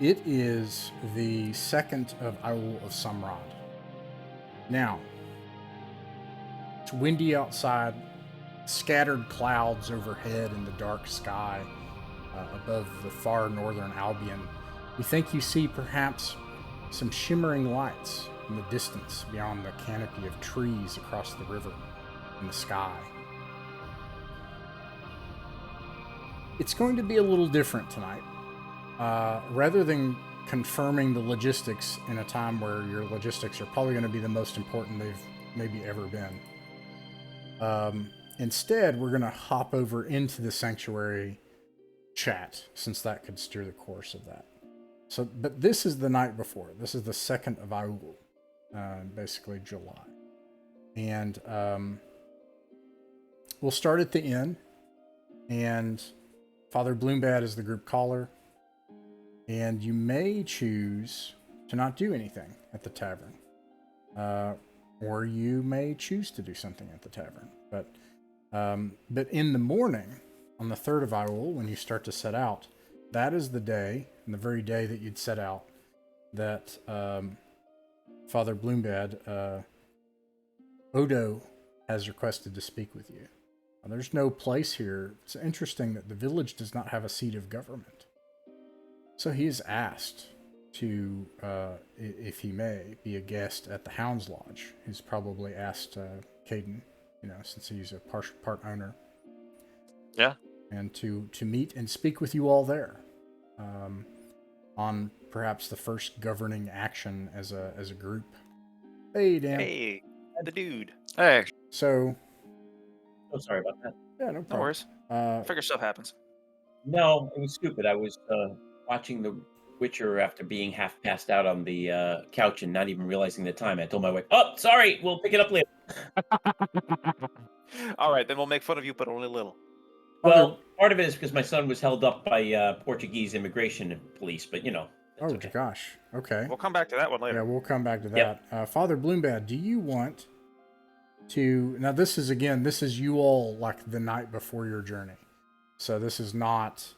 It is the second of Owl of Samrad. Now, it's windy outside, scattered clouds overhead in the dark sky above the far northern Albion. You think you see perhaps some shimmering lights in the distance beyond the canopy of trees across the river in the sky. It's going to be a little different tonight. Rather than confirming the logistics in a time where your logistics are probably going to be the most important they've maybe ever been. Instead, we're going to hop over into the sanctuary chat, since that could steer the course of that. So, but this is the night before. This is the 2nd of Aul, basically July. And we'll start at the inn, and Father Bloombad is the group caller. And you may choose to not do anything at the tavern. Or you may choose to do something at the tavern. But in the morning, on the 3rd of Aul, when you start to set out, that is the day, and the very day that you'd set out, that Father Bloombad, Odo has requested to speak with you. Now, there's no place here. It's interesting that the village does not have a seat of government. So he is asked to, if he may, be a guest at the Hounds Lodge. He's probably asked Caden, since he's a part owner. Yeah. And to meet and speak with you all there, on perhaps the first governing action as a group. Hey, Dan. Hey, the dude. Hey. So. Oh, sorry about that. Yeah, no problem. No worries. Figure stuff happens. No, it was stupid. I was watching The Witcher after being half passed out on the couch and not even realizing the time. I told my wife, "Oh, sorry, we'll pick it up later." All right, then we'll make fun of you, but only a little. Well, part of it is because my son was held up by Portuguese immigration police, but Oh, okay. Gosh. Okay. We'll come back to that one later. Yeah, we'll come back to that. Yep. Father Bloombad, do you want to... Now, this is you all like the night before your journey. So this is not...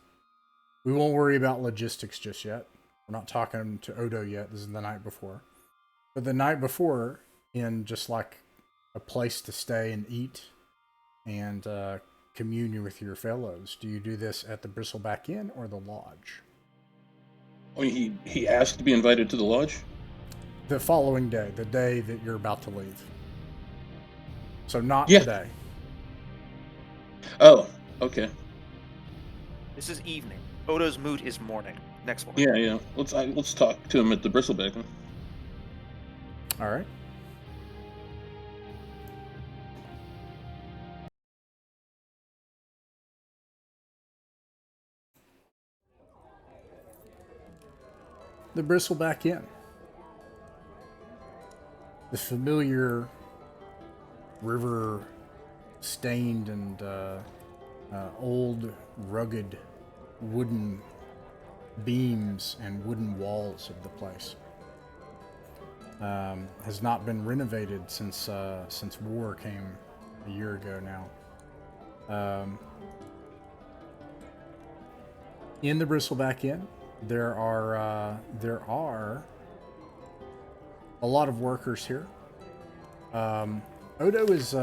We won't worry about logistics just yet. We're not talking to Odo yet. This is the night before. But the night before, in just like a place to stay and eat and commune with your fellows, do you do this at the Bristleback Inn or the lodge? Oh, he asked to be invited to the lodge? The following day, the day that you're about to leave. So not today. Oh, okay. This is evening. Odo's mood is morning. Next one. Yeah. Let's talk to him at the Bristleback. All right. The Bristleback Inn. The familiar river-stained and old, rugged wooden beams and wooden walls of the place has not been renovated since war came a year ago now. In the Bristleback Inn, there are a lot of workers here. Odo is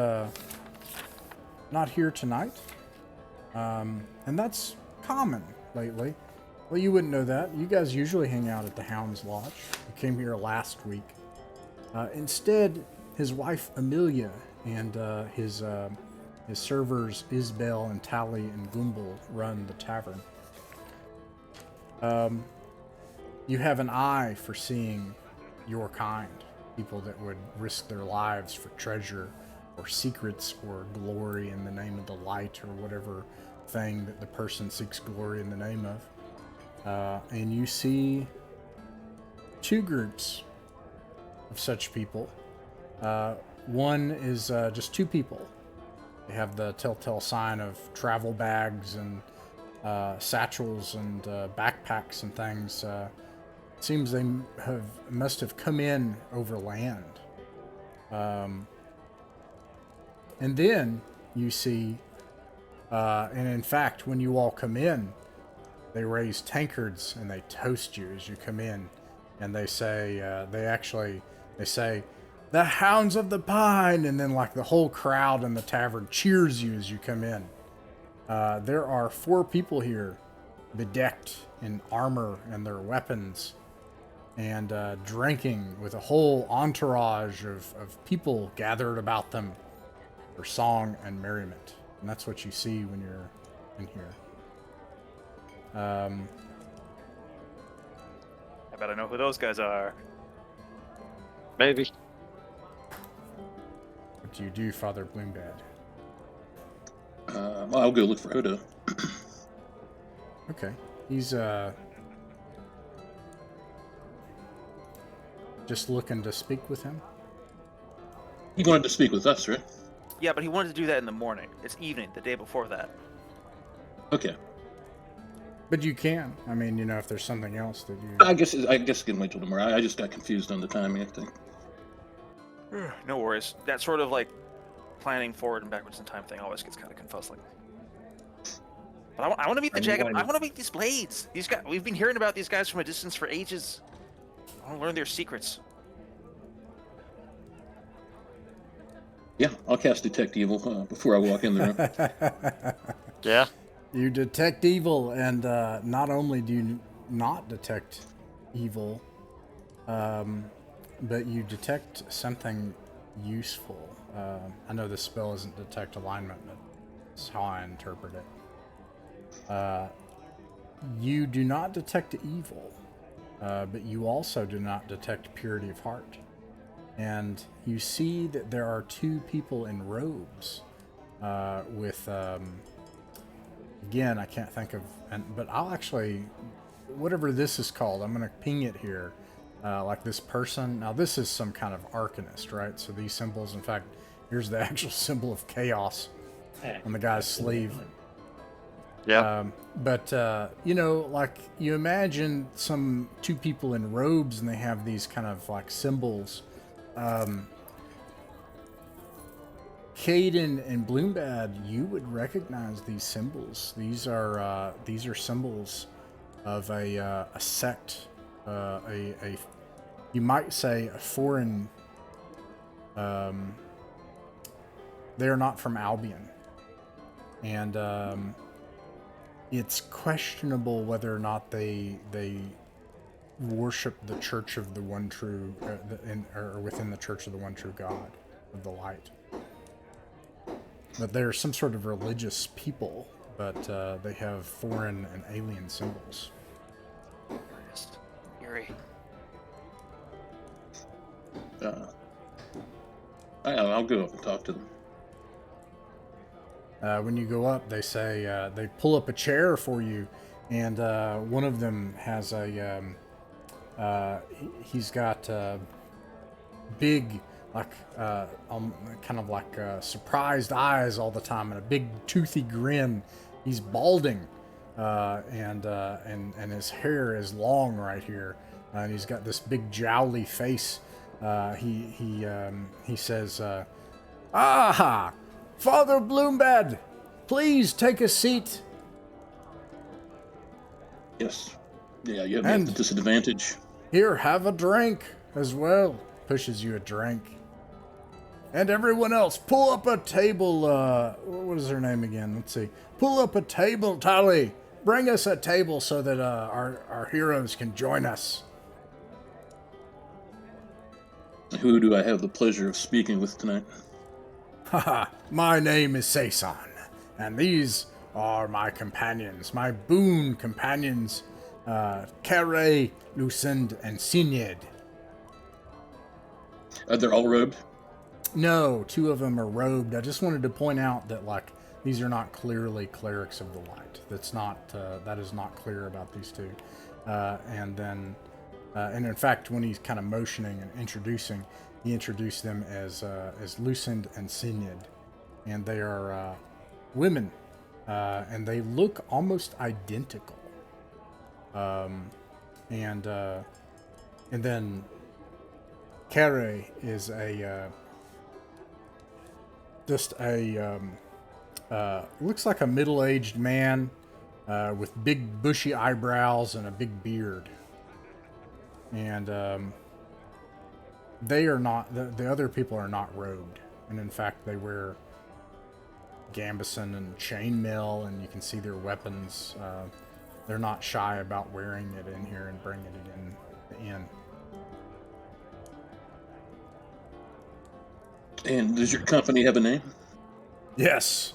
not here tonight, and that's common lately. Well, you wouldn't know that. You guys usually hang out at the Hounds Lodge. You came here last week. Instead, his wife Amelia and his servers Isbel and Tally and Gumbel run the tavern. You have an eye for seeing your kind, people that would risk their lives for treasure or secrets or glory in the name of the light or whatever thing that the person seeks glory in the name of. And you see two groups of such people. One is just two people. They have the telltale sign of travel bags and satchels and backpacks and things. It seems they must have come in over land. And then you see, and in fact, when you all come in, they raise tankards and they toast you as you come in, and they say they say, "The Hounds of the Pine," and then like the whole crowd in the tavern cheers you as you come in. There are 4 people here, bedecked in armor and their weapons, and drinking with a whole entourage of people gathered about them for song and merriment. And that's what you see when you're in here. I bet I know who those guys are. Maybe. What do you do, Father Bloombad? I'll go look for Odo. Okay. He's just looking to speak with him. He wanted to speak with us, right? Yeah, but he wanted to do that in the morning. It's evening, the day before that. Okay. But you can. I mean, if there's something else that you... I guess I can wait till tomorrow. I just got confused on the timing, I think. No worries. That sort of like planning forward and backwards in time thing always gets kind of confuzzling. But I want to meet the jagged. I want to meet these blades. These guys. We've been hearing about these guys from a distance for ages. I want to learn their secrets. Yeah, I'll cast Detect Evil before I walk in the room. Yeah. You detect evil, and not only do you not detect evil, but you detect something useful. I know this spell isn't detect alignment, but it's how I interpret it. You do not detect evil, but you also do not detect purity of heart. And you see that there are 2 people in robes with... Again, I can't think of, but I'll actually, whatever this is called, I'm going to ping it here. Like this person. Now, this is some kind of arcanist, right? So these symbols, in fact, here's the actual symbol of chaos on the guy's sleeve. Yeah. But like you imagine some 2 people in robes, and they have these kind of like symbols. Caden and Bloombad, you would recognize these symbols. These are symbols of a sect, you might say a foreign. They are not from Albion, and it's questionable whether or not they worship the Church of the One True, or within the Church of the One True God of the Light. But they're some sort of religious people, but they have foreign and alien symbols. Eerie. I'll go up and talk to them. When you go up, they say they pull up a chair for you, and one of them has a he's got big, like kind of like surprised eyes all the time, and a big toothy grin. He's balding, and his hair is long right here, and he's got this big jowly face. He says, "Ah, Father Bloombad, please take a seat." Yes. Yeah, you have me at the disadvantage. Here, have a drink as well. Pushes you a drink. And everyone else, pull up a table. What is her name again? Let's see. Pull up a table, Tally. Bring us a table so that our heroes can join us. Who do I have the pleasure of speaking with tonight? Haha, my name is Saison, and these are my companions, my boon companions, Kere, Lucend, and Synth. They're all robed? No, 2 of them are robed. I just wanted to point out that, like, these are not clearly clerics of the light. That is not clear about these 2. And in fact, when he's kind of motioning and introducing, he introduced them as Lucend and Synth, and they are women, and they look almost identical. And then Kere is looks like a middle-aged man. with big bushy eyebrows and a big beard. And they are not, the other people are not robed. And in fact, they wear gambeson and chainmail, and you can see their weapons. They're not shy about wearing it in here and bringing it in the inn. And does your company have a name? Yes,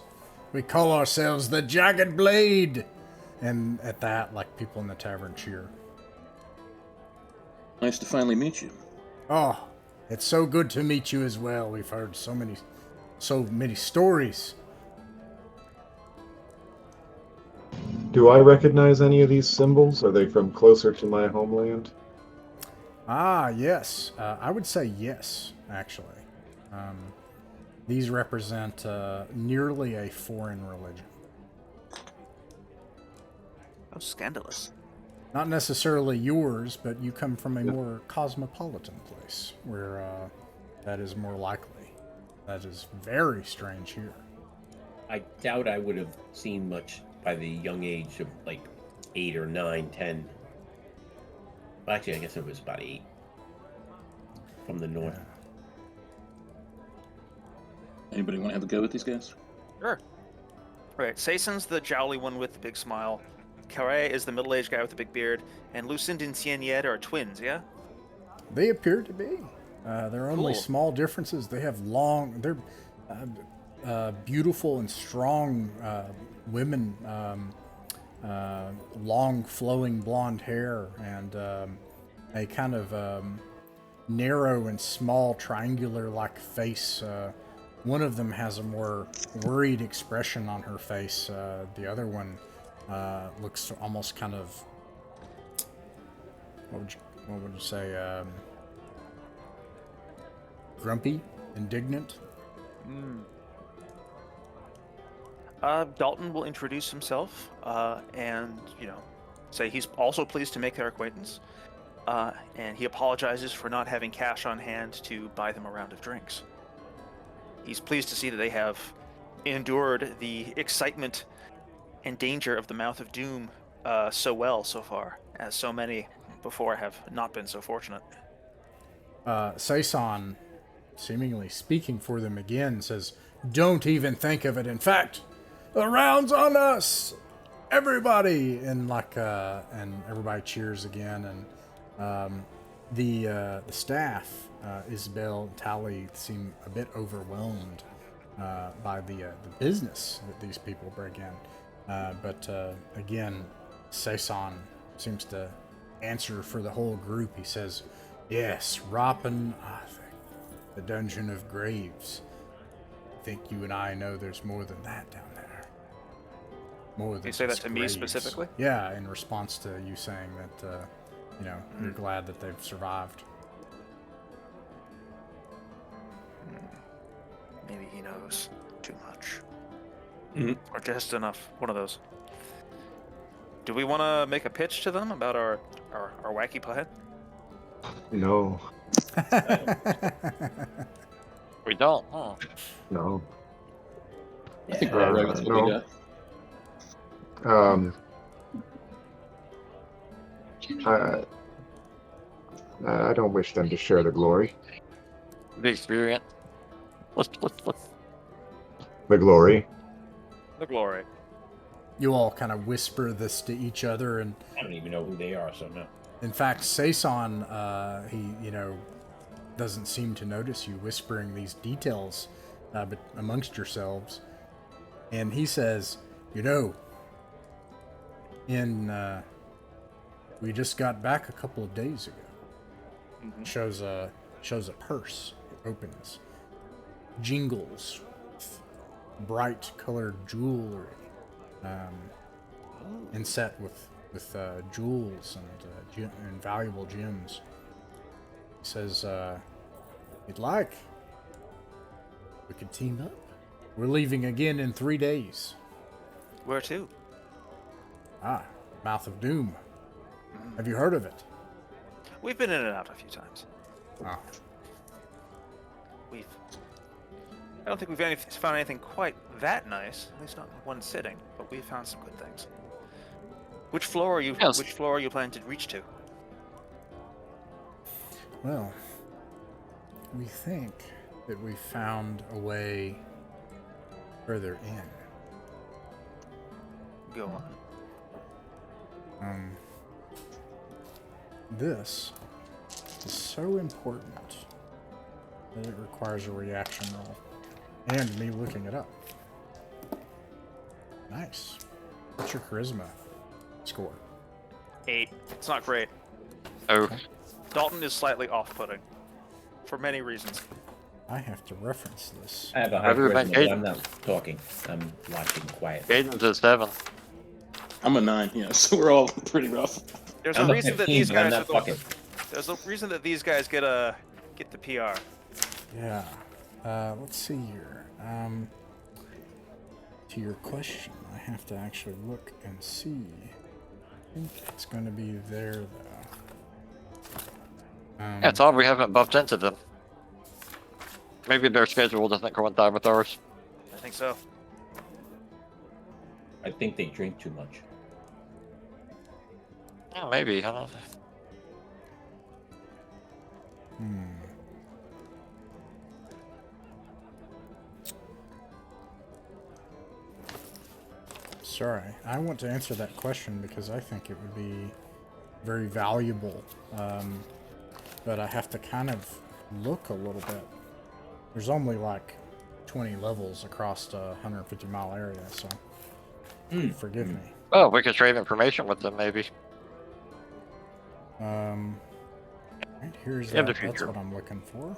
we call ourselves the Jagged Blade. And at that, like, people in the tavern cheer. Nice to finally meet you. Oh, it's so good to meet you as well. We've heard so many stories. Do I recognize any of these symbols? Are they from closer to my homeland? Ah, yes. I would say yes, actually. These represent nearly a foreign religion. How scandalous. Not necessarily yours, but you come from a more cosmopolitan place where that is more likely. That is very strange here. I doubt I would have seen much by the young age of like 8 or 9, 10. Well, actually, I guess it was about 8 from the north. Anybody want to have a go with these guys? Sure. Right, Saison's the jowly one with the big smile. Carré is the middle-aged guy with the big beard. And Lucinda and Sieniette are twins, yeah? They appear to be. There are only Cool. small differences. They have they're beautiful and strong women, long flowing blonde hair, and a kind of narrow and small triangular-like face. One of them has a more worried expression on her face. The other one looks almost kind of, what would you say? Grumpy, indignant. Dalton will introduce himself and, say he's also pleased to make their acquaintance. And he apologizes for not having cash on hand to buy them a round of drinks. He's pleased to see that they have endured the excitement and danger of the Mouth of Doom so well so far, as so many before have not been so fortunate. Saison, seemingly speaking for them again, says, "Don't even think of it. In fact, the round's on us, everybody!" And and everybody cheers again. And the staff, Isabel and Tally, seem a bit overwhelmed by the business that these people bring in. But again, Saison seems to answer for the whole group. He says, "Yes, Rappan Athuk, the Dungeon of Graves. I think you and I know there's more than that down there. More than You say that just to me graves." specifically? Yeah, in response to you saying that, you're glad that they've survived. Maybe he knows too much. Mhm. Or just enough. One of those. Do we want to make a pitch to them about our wacky plan? No, We don't. Huh? no. I think we're all right with what we no. got. I don't wish them to share the glory. The experience. Let's. The glory. The glory. You all kind of whisper this to each other, and I don't even know who they are, so no. in fact, Saison, he doesn't seem to notice you whispering these details but amongst yourselves. And he says, we just got back a couple of days ago. Shows a purse. It opens. Jingles with bright colored jewelry. Inset with jewels and valuable gems. He says, "You'd like? We could team up. We're leaving again in 3 days." Where to? Mouth of Doom. Have you heard of it? We've been in and out a few times. Ah, I don't think we've found anything quite that nice, at least not in one sitting, but we've found some good things. Which floor are you? Yes. Which floor are you planning to reach to? Well, we think that we found a way further in. Go on. This is so important that it requires a reaction roll. And me looking it up. Nice. What's your charisma score? 8. It's not great. Oh, Dalton is slightly off-putting, for many reasons. I have to reference this. I have a high Everybody- charisma, but I'm not talking. I'm watching quietly. Aiden's a 7. I'm a 9, yeah, so we're all pretty rough. There's I'm a a reason that 15, these but I'm guys are not the, fucking. There's a reason that these guys get the PR. Yeah. Let's see here. To your question, I have to actually look and see. I think it's going to be there, though. Yeah, it's odd we haven't bumped into them. Maybe their schedule doesn't coincide with ours. I think so. I think they drink too much. Yeah, maybe. I don't know. Sorry, I want to answer that question because I think it would be very valuable. But I have to kind of look a little bit. There's only like 20 levels across a 150-mile area, so forgive me. Oh, we could trade information with them, maybe. Right, here's In the that. That's future. what I'm looking for.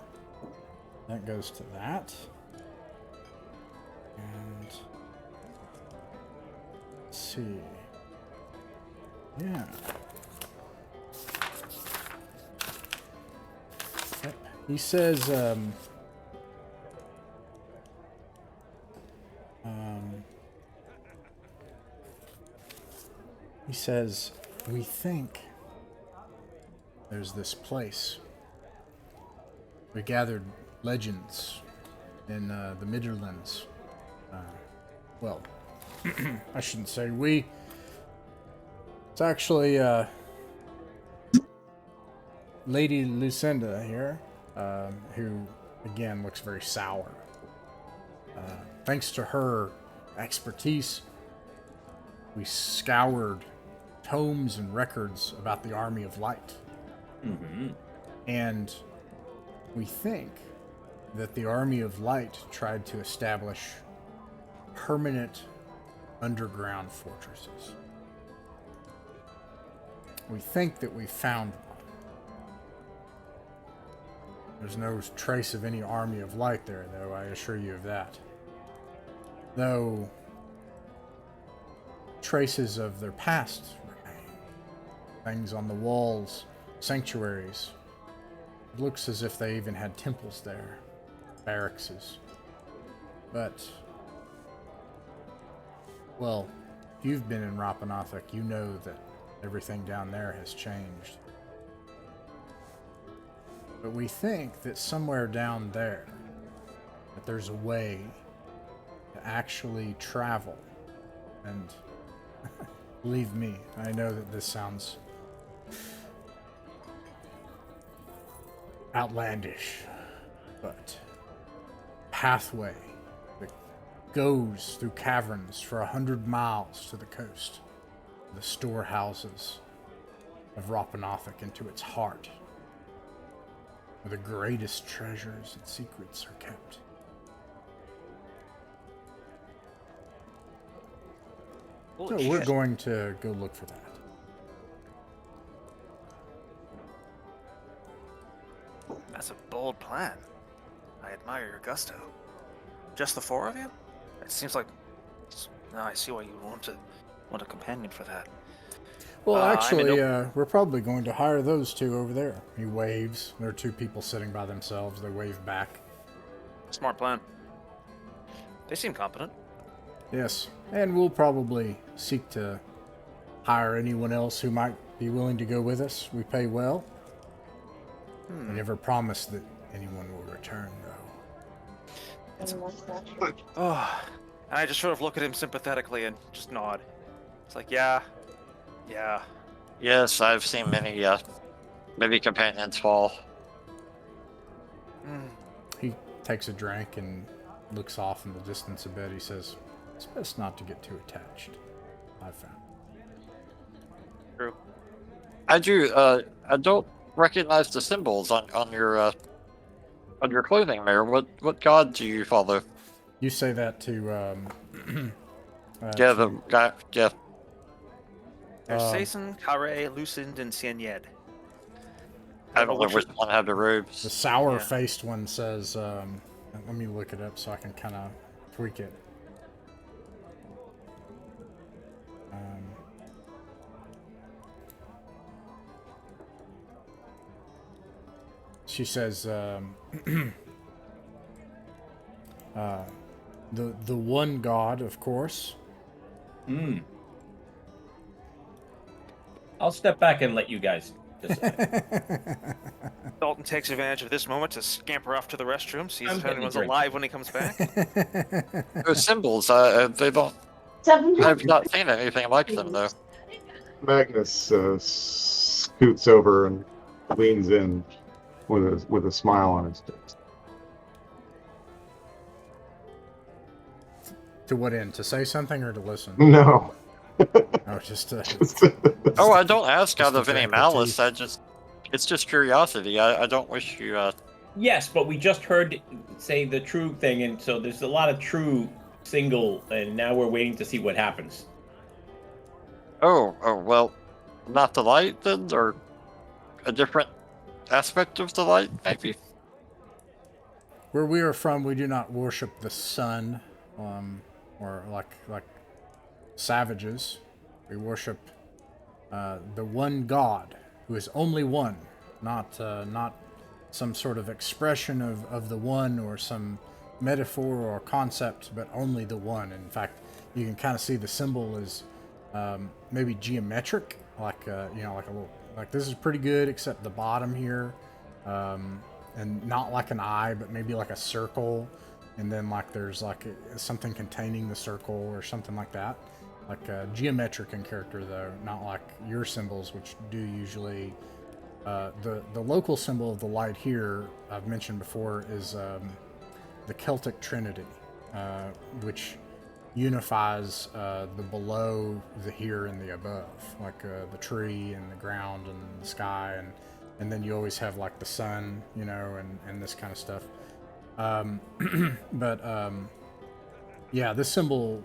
That goes to that. And let's see. Yeah. Yep. He says, he says, we think there's this place. We gathered legends in the Midlands. Well, I shouldn't say we. It's actually Lady Lucinda here, who again looks very sour. Thanks to her expertise, we scoured tomes and records about the Army of Light. And we think that the Army of Light tried to establish permanent underground fortresses. We think that we found one. There's no trace of any Army of Light there, though, I assure you of that. Though traces of their past remain. Things on the walls, sanctuaries. It looks as if they even had temples there, barrackses. But, well, if you've been in Rappan Athuk, you know that everything down there has changed. But we think that somewhere down there, that there's a way to actually travel. And believe me, I know that this sounds outlandish, but pathway that goes through caverns for 100 miles to the coast, the storehouses of Rappan Athuk into its heart, where the greatest treasures and secrets are kept. So Holy we're shit. going to go look for that. That's a bold plan. I admire your gusto. Just the 4 of you? It seems like. Now I see why you want a companion for that. Well, I mean, actually, we're probably going to hire those two over there. He waves. There are 2 people sitting by themselves. They wave back. Smart plan. They seem competent. Yes, and we'll probably seek to hire anyone else who might be willing to go with us. We pay well. We never promise that anyone will return, though. Oh, and I just sort of look at him sympathetically and just nod. It's like, yeah, Yeah. Yes, I've seen many companions fall. Mm. He takes a drink and looks off in the distance a bit. He says, "It's best not to get too attached, I've found." True. I don't recognize the symbols on your clothing, Mayor. What god do you follow? You say that to, Yeah, the guy. Yeah. There's Um, Saison, Kare, Lucid, and Siened. I don't know which one had the the robes. sour-faced one says, let me look it up so I can kind of tweak it. She says, the one god, of course. I'll step back and let you guys decide. Dalton takes advantage of this moment to scamper off to the restroom, sees I'm if getting a anyone's drink. alive when he comes back. Those symbols, they don't. I've not seen anything like them though. Magnus scoots over and leans in with a smile on his face. To what end? To say something or to listen? No. Oh, just to... Oh, I don't ask Just out to of any check the malice. teeth. It's just curiosity. I don't wish you. Yes, but we just heard say the true thing, and so there's a lot of true single, and now we're waiting to see what happens. Oh, well, not the light then, or a different aspect of the light, maybe. Where we are from, we do not worship the sun, or like savages. We worship the one God, who is only one, not some sort of expression of the one or some metaphor or concept, but only the one. In fact, you can kind of see the symbol is maybe geometric, like like a little, like this is pretty good, except the bottom here. And not like an eye, but maybe like a circle, and then like there's like something containing the circle or something like that, like geometric in character though, not like your symbols, which do usually. The local symbol of the light here I've mentioned before is the Celtic Trinity, which unifies the below, the here, and the above, like the tree and the ground and the sky, and then you always have like the sun, and this kind of stuff. Yeah, this symbol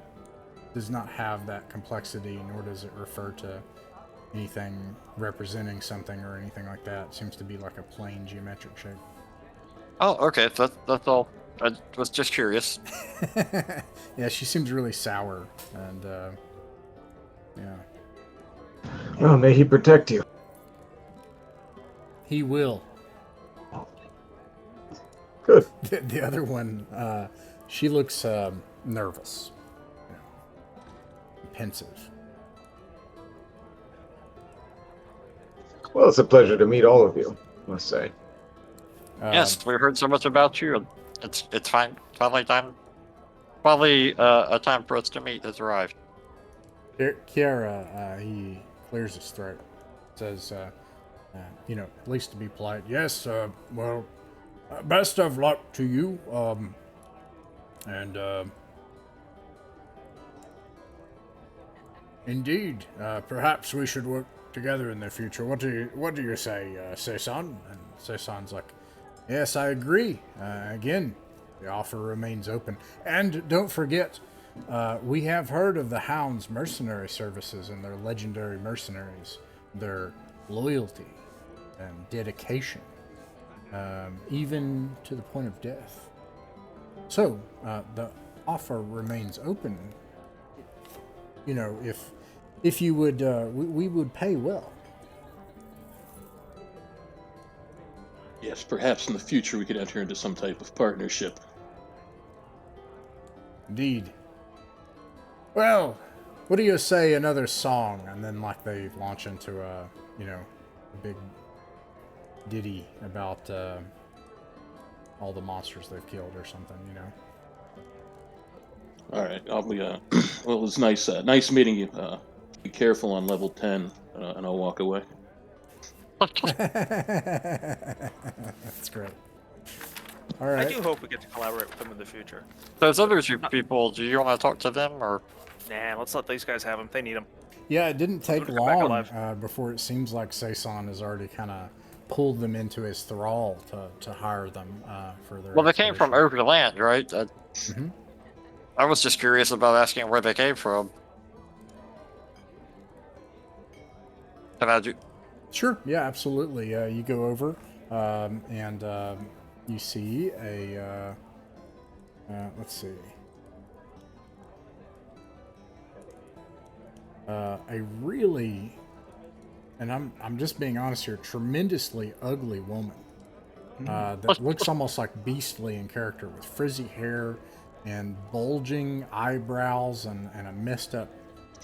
does not have that complexity, nor does it refer to anything representing something or anything like that. It seems to be like a plain geometric shape. Oh, okay. That's all. I was just curious. Yeah, she seems really sour, and yeah. Oh, may he protect you. He will. Good. The other one, she looks nervous, pensive. Well, it's a pleasure to meet all of you, I must say. Yes, we heard so much about you, and it's fine. Finally time. Finally, a time for us to meet has arrived. Kiara, he clears his throat, says, at least to be polite. Yes, well, best of luck to you, and indeed, perhaps we should work together in the future. What do you say, Saison? And Saison's like, yes, I agree. Again, the offer remains open. And don't forget, we have heard of the Hounds mercenary services and their legendary mercenaries, their loyalty and dedication, even to the point of death. So, the offer remains open. If you would, we would pay well. Yes, perhaps in the future we could enter into some type of partnership. Indeed. Well, what do you say another song? And then like they launch into a big ditty about all the monsters they've killed or something, All right, I'll be, well, it was nice meeting you, Be careful on level 10, and I'll walk away. That's great. All right. I do hope we get to collaborate with them in the future. Those other two people, do you want to talk to them or? Nah, let's let these guys have them. They need them. Yeah, it didn't take Come back long alive. before it seems like Saison has already kind of pulled them into his thrall to hire them for their. Well, they came from expedition. over the land, right? Mhm. I was just curious about asking where they came from. Can I do? Sure. Yeah, absolutely. You go over and you see a. Let's see. A really, and I'm just being honest here, tremendously ugly woman that looks almost like beastly in character, with frizzy hair and bulging eyebrows and a messed up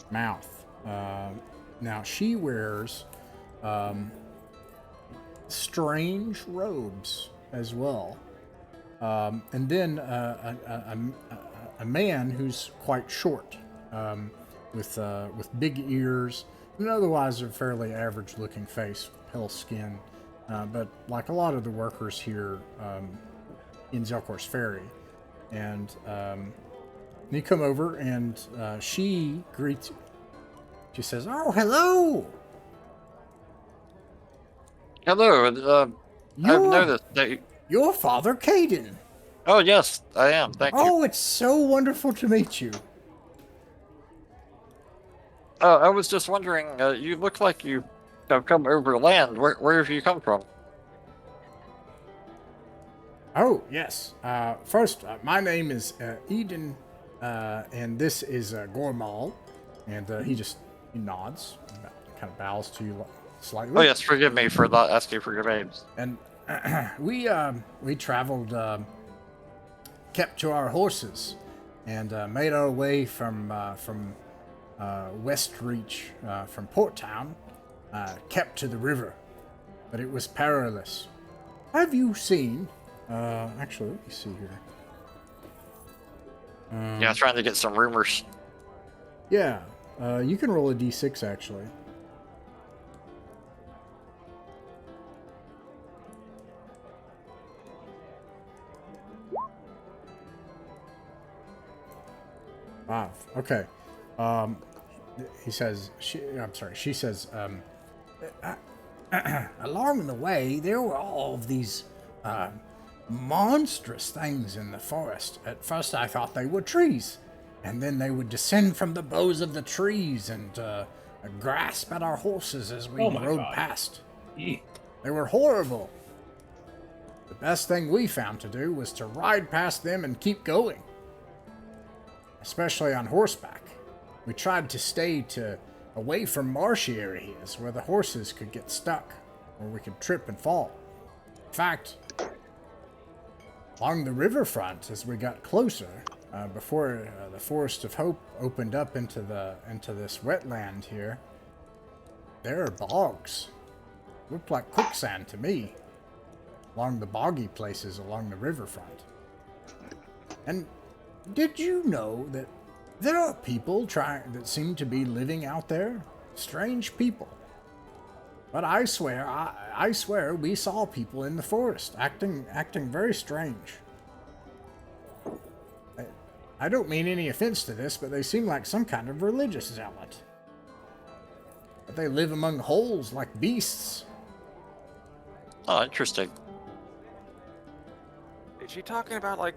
mouth. Now she wears strange robes as well, and then a man who's quite short. With big ears, and otherwise a fairly average-looking face, pale skin, but like a lot of the workers here in Zelkor's Ferry. And you come over, and she greets you. She says, "Oh, hello! Hello. I've noticed that. You're Father Caden. Oh yes, I am. Thank you. Oh, it's so wonderful to meet you." I was just wondering. You look like you have come over land. Where have you come from? Oh, yes. First, my name is Eden, and this is Gormal. And he nods, kind of bows to you slightly. Oh yes, forgive me for not asking for your names. And we traveled, kept to our horses, and made our way from Westreach, from Port Town, kept to the river, but it was perilous. Have you seen? Actually, let me see here. Yeah, trying to get some rumors. Yeah, you can roll a d6 actually. Wow. Okay. He says. She says. Along the way, there were all of these monstrous things in the forest. At first, I thought they were trees, and then they would descend from the boughs of the trees and grasp at our horses as we rode past. Eek. They were horrible. The best thing we found to do was to ride past them and keep going, especially on horseback. We tried to stay away from marshy areas where the horses could get stuck, or we could trip and fall. In fact, along the riverfront, as we got closer, before the Forest of Hope opened up into this wetland here, there are bogs. Looked like quicksand to me, along the boggy places along the riverfront. And did you know that there are people that seem to be living out there? Strange people. But I swear we saw people in the forest acting very strange. I don't mean any offense to this, but they seem like some kind of religious zealot. But they live among holes like beasts. Oh, interesting. Is she talking about like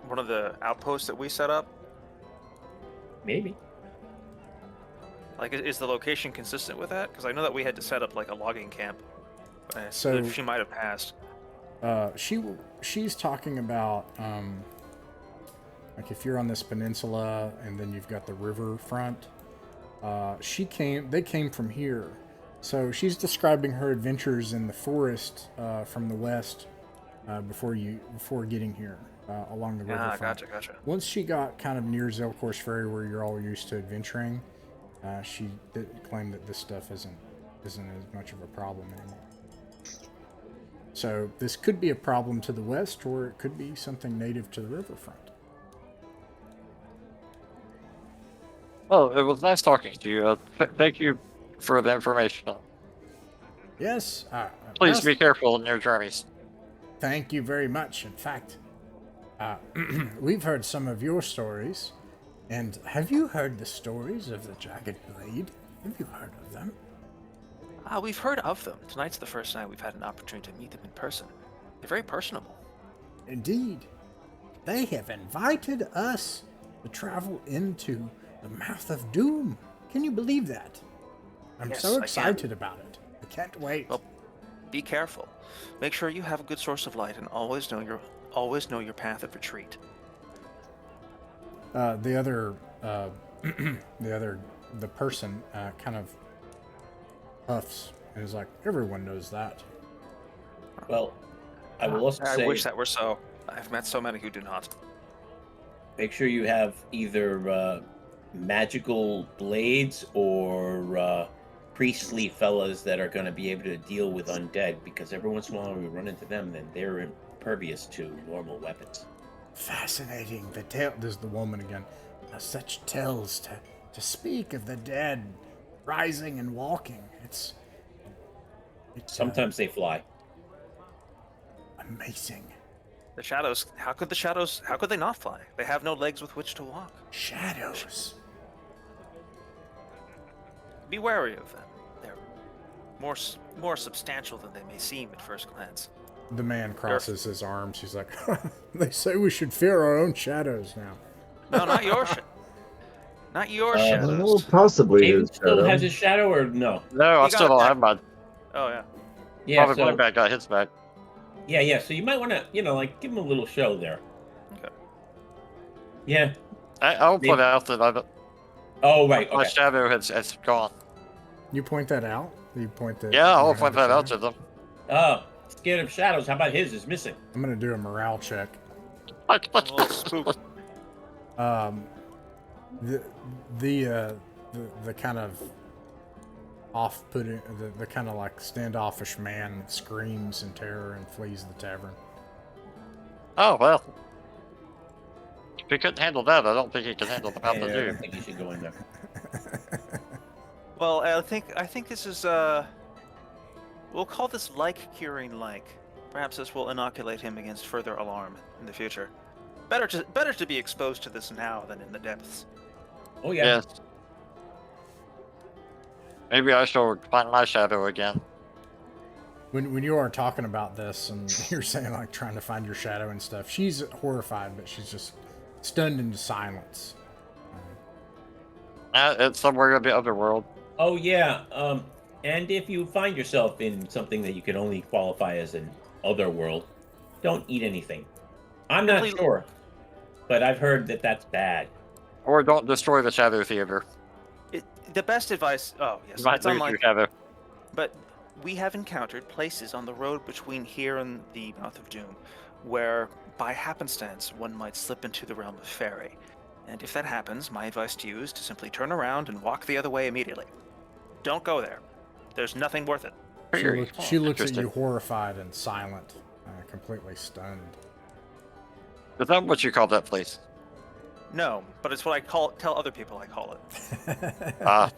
one of the outposts that we set up? Maybe. Like, is the location consistent with that? Because I know that we had to set up like a logging camp. So she might have passed. She's talking about like if you're on this peninsula and then you've got the riverfront. They came from here. So she's describing her adventures in the forest from the west before getting here along the riverfront. Gotcha. Once she got kind of near Zelkor's Ferry, where you're all used to adventuring, she did claim that this stuff isn't as much of a problem anymore. So this could be a problem to the west, or it could be something native to the riverfront. Oh, it was nice talking to you. Thank you for the information. Yes. Please be careful in your journeys. Thank you very much. In fact, we've heard some of your stories. And have you heard the stories of the Jagged Blade? Have you heard of them? We've heard of them. Tonight's the first night we've had an opportunity to meet them in person. They're very personable. Indeed. They have invited us to travel into the mouth of doom. Can you believe that? I'm Yes, so I can. excited about it. I can't wait. Well, be careful. Make sure you have a good source of light and always know your path of retreat. The person kind of puffs and is like, everyone knows that. Well, I will also I say, wish that were so. I've met so many who do not. make sure you have either magical blades or priestly fellas that are going to be able to deal with undead, because every once in a while we run into them, then they're impervious to normal weapons. Fascinating. The tale. This is the woman again. Such tales to speak of the dead rising and walking. It's Sometimes they fly. amazing. The shadows. How could they not fly? They have no legs with which to walk. Shadows. Be wary of them. They're more substantial than they may seem at first glance. The man crosses his arms. He's like, they say we should fear our own shadows now. No, not your not your Well, shadows. possibly David his still shadow. has his shadow, or no? No, I You still got it don't back. have mine. Oh yeah. Yeah, Probably so, back got his back. yeah. So you might want to, like, give him a little show there. Okay. Yeah. I'll point out that Oh, right. my Okay. shadow has gone. You point that out? You point that? Yeah, you I'll have point the that out shadow? to them. Oh, scared of shadows. How about his is missing? I'm gonna do a morale check. A little spook. The kind of off-putting, the kind of like standoffish man screams in terror and flees the tavern. Oh, well. If he couldn't handle that, I don't think he can handle the mouth Yeah, of I doom. don't think you should go in there. Well, I think this is we'll call this like curing like. Perhaps this will inoculate him against further alarm in the future. Better to be exposed to this now than in the depths. Oh yeah. Yes. Maybe I shall find my shadow again. When you are talking about this and you're saying like trying to find your shadow and stuff, she's horrified, but she's just stunned into silence. It's somewhere in the other world. Oh yeah. And if you find yourself in something that you can only qualify as an other world, don't eat anything. I'm not Completely- sure, but I've heard that that's bad. Or don't destroy the shadow theater. The best advice. Oh yes, You might it's lose unlike. your shadow. But we have encountered places on the road between here and the Mouth of Doom where, by happenstance, one might slip into the realm of fairy. And if that happens, my advice to you is to simply turn around and walk the other way immediately. Don't go there. There's nothing worth it. She looks at you Interesting. horrified and silent, completely stunned. Is that what you call that place? No, but it's what I tell other people I call it. Ah,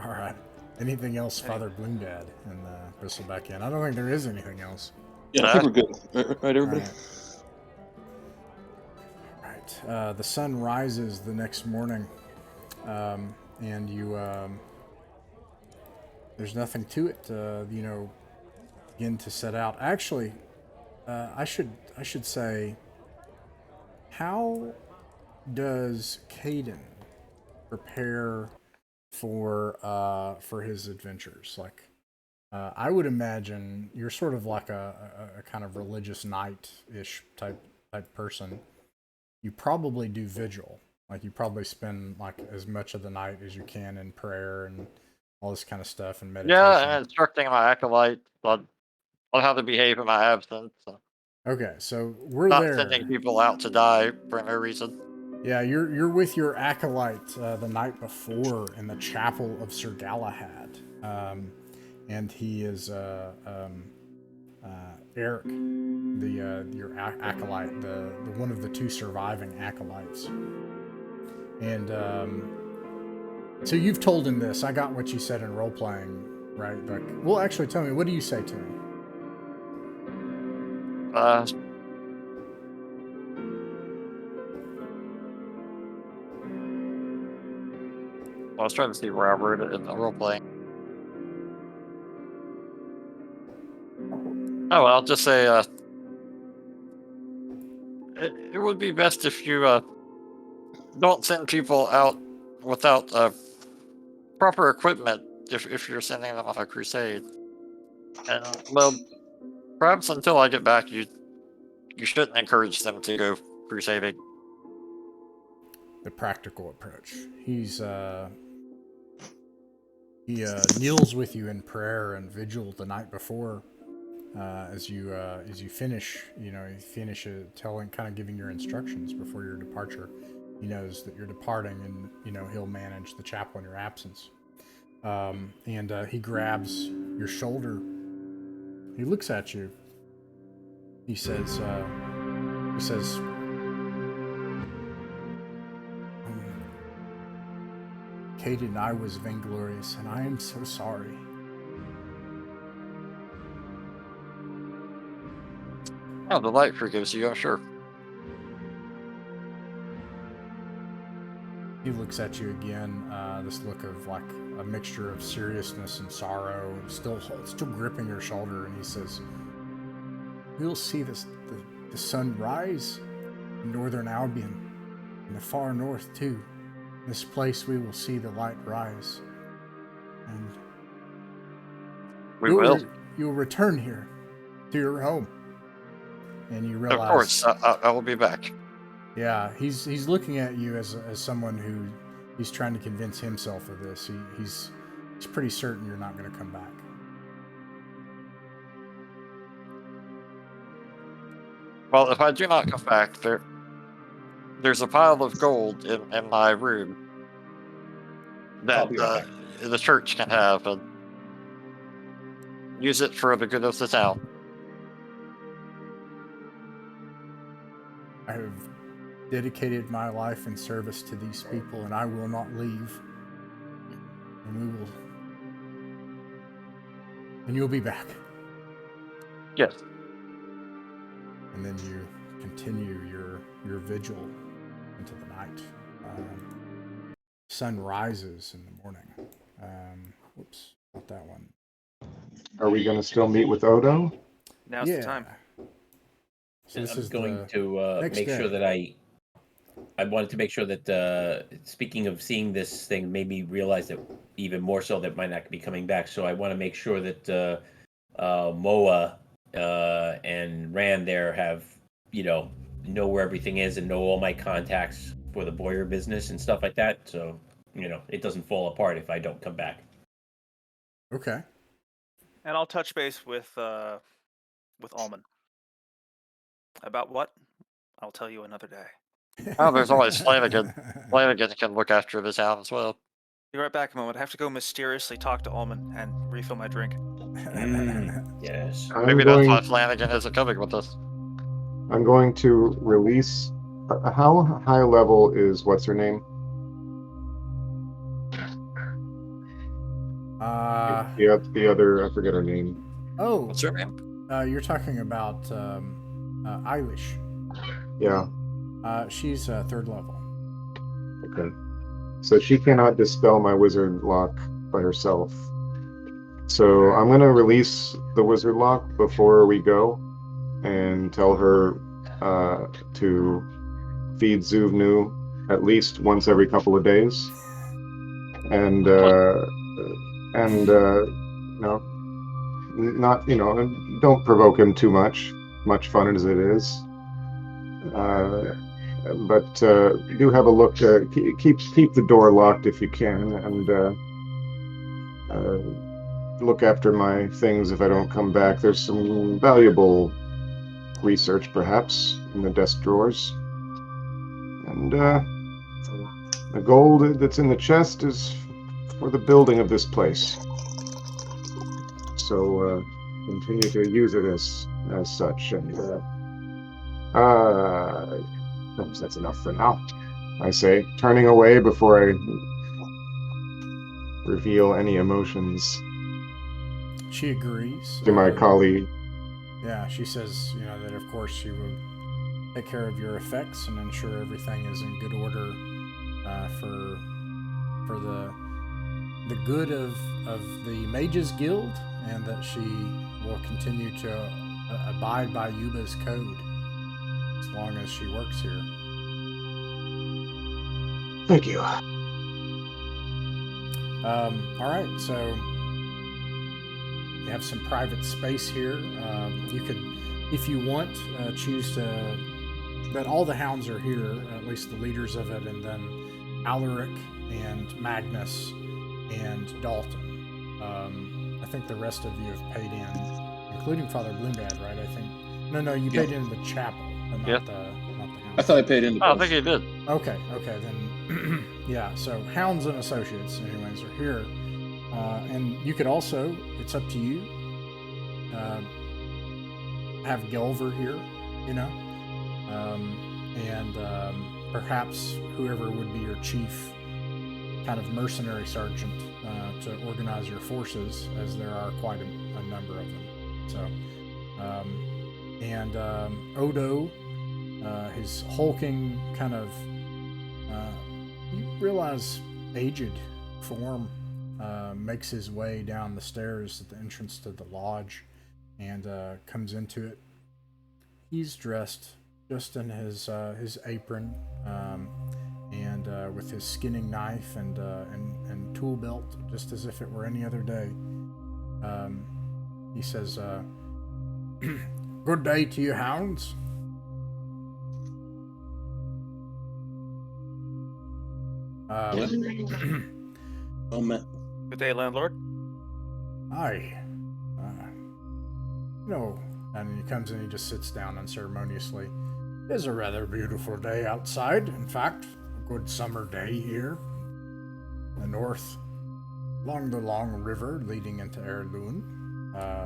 All right. Anything else, Father Bloombad and Bristleback in? I don't think there is anything else. Yeah, I think we're good. Right, everybody? Right. The sun rises the next morning, and you there's nothing to it. Begin to set out. Actually, I should say, how does Caden prepare for his adventures? Like, I would imagine you're sort of like a kind of religious knight-ish type person. You probably do vigil. Like, you probably spend like as much of the night as you can in prayer and all this kind of stuff and meditation. yeah, and instructing my acolyte on how to behave in my absence. So Okay, so we're not there. sending people out to die for no reason. Yeah, you're with your acolyte the night before in the chapel of Sir Galahad, and he is Eric, your acolyte, the one of the two surviving acolytes. And so you've told him this. I got what you said in role playing, right? Like, well, actually, tell me, what do you say to him? I was trying to see where I wrote it in the role playing. Oh, I'll just say, it would be best if you don't send people out without proper equipment if you're sending them on a crusade. And well, perhaps until I get back, you shouldn't encourage them to go crusading. The practical approach. He kneels with you in prayer and vigil the night before, as you finish. You finish telling, kind of giving your instructions before your departure. He knows that you're departing, and he'll manage the chapel in your absence. And he grabs your shoulder. He looks at you. He says, Caden, I was vainglorious, and I am so sorry. Oh, the light forgives you, I'm sure. He looks at you again, this look of like a mixture of seriousness and sorrow, still gripping your shoulder, and he says, "We'll see the sun rise in northern Albion, in the far north too. In this place we will see the light rise, and you will return here to your home." And you realize, of course, I will be back. Yeah, he's looking at you as someone who he's trying to convince himself of this. He's pretty certain you're not going to come back. Well, if I do not come back, there's a pile of gold in my room that the church can have and use it for the good of the town. I have dedicated my life in service to these people, and I will not leave. And you'll be back. Yes. And then you continue your vigil into the night. Sun rises in the morning. Whoops, not that one. Are we going to still meet with Odo? Now's the time. So this I'm is going to make sure that I wanted to make sure that, speaking of seeing this thing, made me realize that even more so that might not be coming back. So I want to make sure that Moa and Rand there have, know where everything is and know all my contacts for the Boyer business and stuff like that. So, it doesn't fall apart if I don't come back. Okay. And I'll touch base with Alman. About what? I'll tell you another day. Oh, there's always Flanagan. Flanagan can look after the town as well. Be right back a moment. I have to go mysteriously talk to Alman and refill my drink. Yes. Maybe that's why Flanagan isn't coming with us. I'm going to release. How high level is what's her name? The other, I forget her name. Oh, What's her name? You're talking about Eilish. Yeah. She's third level. Okay. So she cannot dispel my wizard lock by herself. So I'm going to release the wizard lock before we go and tell her to feed Zuvnu at least once every couple of days. And not, don't provoke him too much fun as it is. But do have a look. Keep the door locked if you can, and look after my things if I don't come back. There's some valuable research, perhaps, in the desk drawers, and the gold that's in the chest is for the building of this place. So continue to use it as such, and perhaps that's enough for now. I say, turning away before I reveal any emotions She agrees. to my colleague. Yeah, she says, that of course she will take care of your effects and ensure everything is in good order for the good of the Mages Guild, and that she will continue to abide by Yuba's code as long as she works here. Thank you. All right, so you have some private space here. You could, if you want, choose to. But all the Hounds are here, at least the leaders of it, and then Alaric and Magnus and Dalton. I think the rest of you have paid in, including Father Bloombad, right? I think. No, you paid in the chapel, but not the Hounds. I thought I paid in. Oh, I think he did. Okay, then, yeah. So Hounds and Associates, anyways, are here, and you could also. It's up to you. Have Gelver here, and perhaps whoever would be your chief kind of mercenary sergeant to organize your forces, as there are quite a number of them. So, and Odo, his hulking kind of, you realize aged form makes his way down the stairs at the entrance to the lodge and comes into it. He's dressed just in his apron and with his skinning knife and tool belt, just as if it were any other day. He says, "Good day to you, Hounds." Oh, man. Good day, landlord. Aye. And he comes in, he just sits down unceremoniously. It is a rather beautiful day outside. In fact, a good summer day here in the north, along the long river leading into Erlun.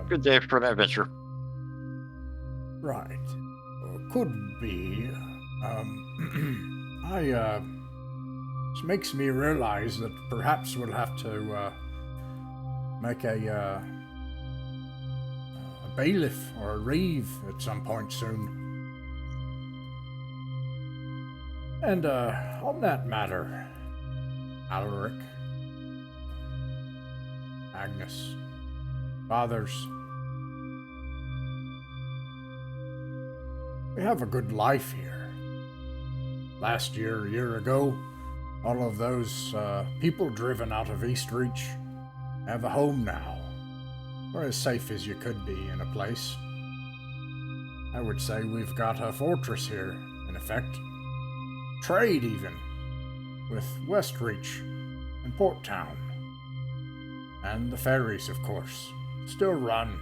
Good day for an adventure. Right. Could be. This makes me realize that perhaps we'll have to make a bailiff or a reeve at some point soon. And on that matter, Alaric, Agnes, fathers, we have a good life here. Last year, a year ago, all of those people driven out of Eastreach have a home now. We're as safe as you could be in a place. I would say we've got a fortress here, in effect. Trade, even, with Westreach and Port Town. And the ferries, of course, still run.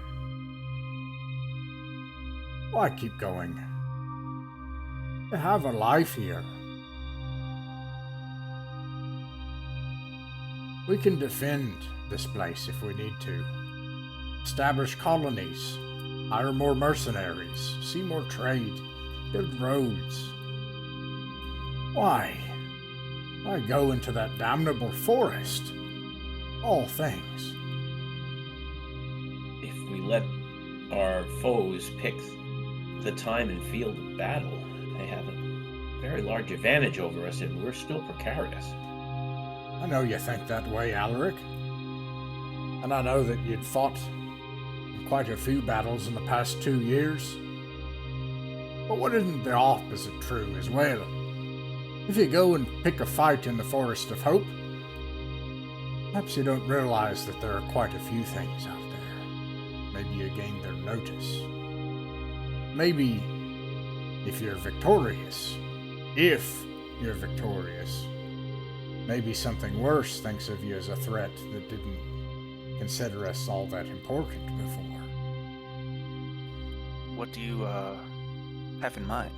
Why keep going? We have a life here. We can defend this place if we need to. Establish colonies, hire more mercenaries, see more trade, build roads. Why? Why go into that damnable forest? All things. If we let our foes pick the time and field of battle, they have a very large advantage over us, and we're still precarious. I know you think that way, Alaric. And I know that you'd fought in quite a few battles in the past 2 years. But what isn't the opposite true as well? If you go and pick a fight in the Forest of Hope, perhaps you don't realize that there are quite a few things out there. Maybe you gain their notice. Maybe if you're victorious, maybe something worse thinks of you as a threat that didn't consider us all that important before. What do you have in mind?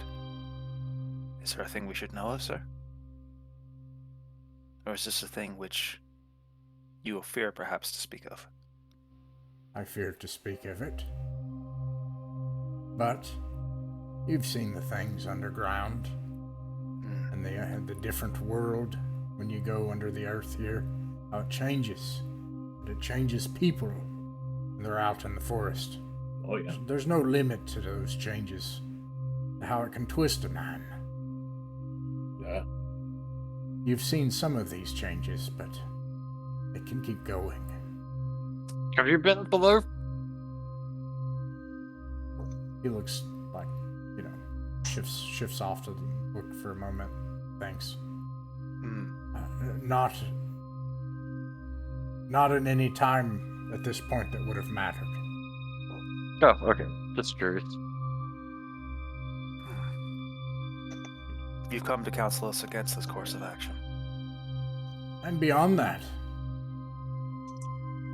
Is there a thing we should know of, sir? Or is this a thing which you fear perhaps to speak of? I fear to speak of it. But you've seen the things underground, and the different world when you go under the earth here, how it changes. It changes people when they're out in the forest. Oh yeah. There's no limit to those changes, how it can twist a man. Yeah. You've seen some of these changes, but it can keep going. Have you been below? He looks like, shifts off to look for a moment. Thanks. Not at any time at this point that would have mattered. Oh, okay. Just curious. You've come to counsel us against this course of action. And beyond that,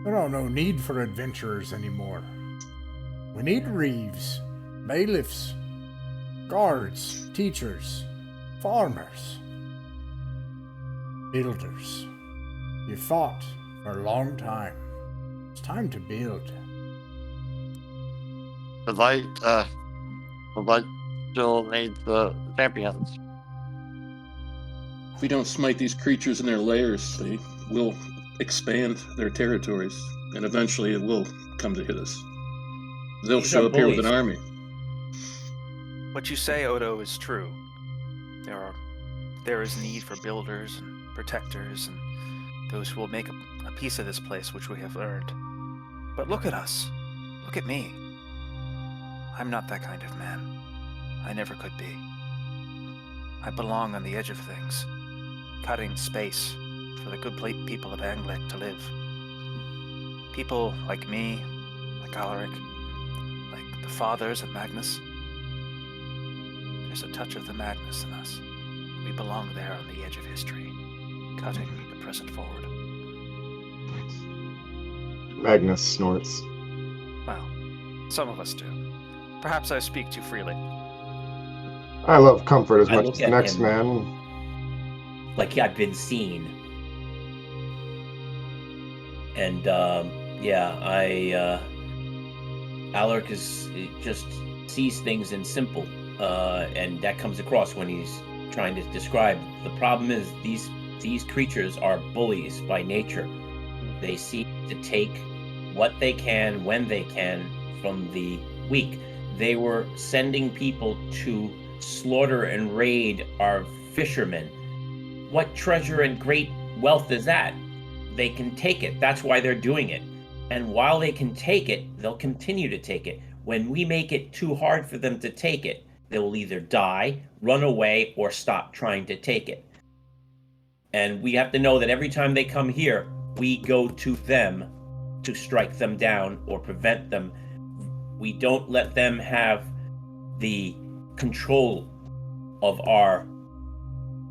there are no need for adventurers anymore. We need reeves, bailiffs, guards, teachers, farmers, builders. You fought for a long time. It's time to build. The light still needs the champions. If we don't smite these creatures in their lairs, they will expand their territories, and eventually it will come to hit us. They'll These show are up here with an bullies. army. What you say, Odo, is true. There is need for builders and protectors and those who will make a piece of this place which we have earned. But look at us. Look at me. I'm not that kind of man. I never could be. I belong on the edge of things, cutting space for the good people of Anglic to live. People like me, like Alaric, like the fathers of Magnus. There's a touch of the madness in us. We belong there on the edge of history, cutting the present forward. Magnus snorts. Well, some of us do. Perhaps I speak too freely. I love comfort as I much look as the at next him. man. Like I've been seen. And Alaric just sees things in simple, and that comes across when he's trying to describe. The problem is these creatures are bullies by nature. They seek to take what they can when they can from the weak. They were sending people to slaughter and raid our fishermen. What treasure and great wealth is that? They can take it. That's why they're doing it. And while they can take it, they'll continue to take it. When we make it too hard for them to take it, they will either die, run away, or stop trying to take it. And we have to know that every time they come here, we go to them to strike them down or prevent them. We don't let them have the control of our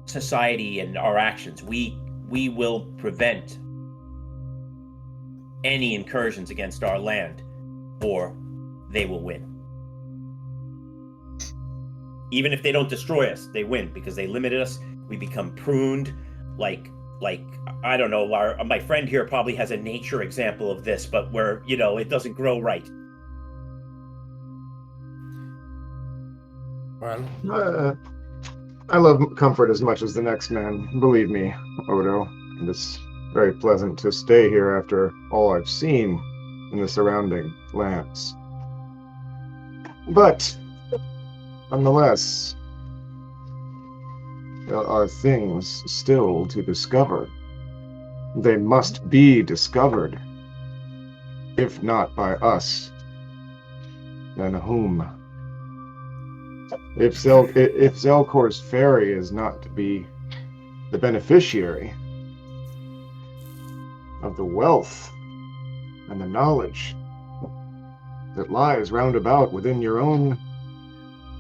society and our actions. We will prevent any incursions against our land, or they will win. Even if they don't destroy us, they win because they limited us. We become pruned, like I don't know. My friend here probably has a nature example of this, but where it doesn't grow right. Well, I love comfort as much as the next man. Believe me, Odo. And it's very pleasant to stay here after all I've seen in the surrounding lands. But, nonetheless, there are things still to discover. They must be discovered. If not by us, then whom? If Zelkor's ferry is not to be the beneficiary of the wealth and the knowledge that lies round about within your own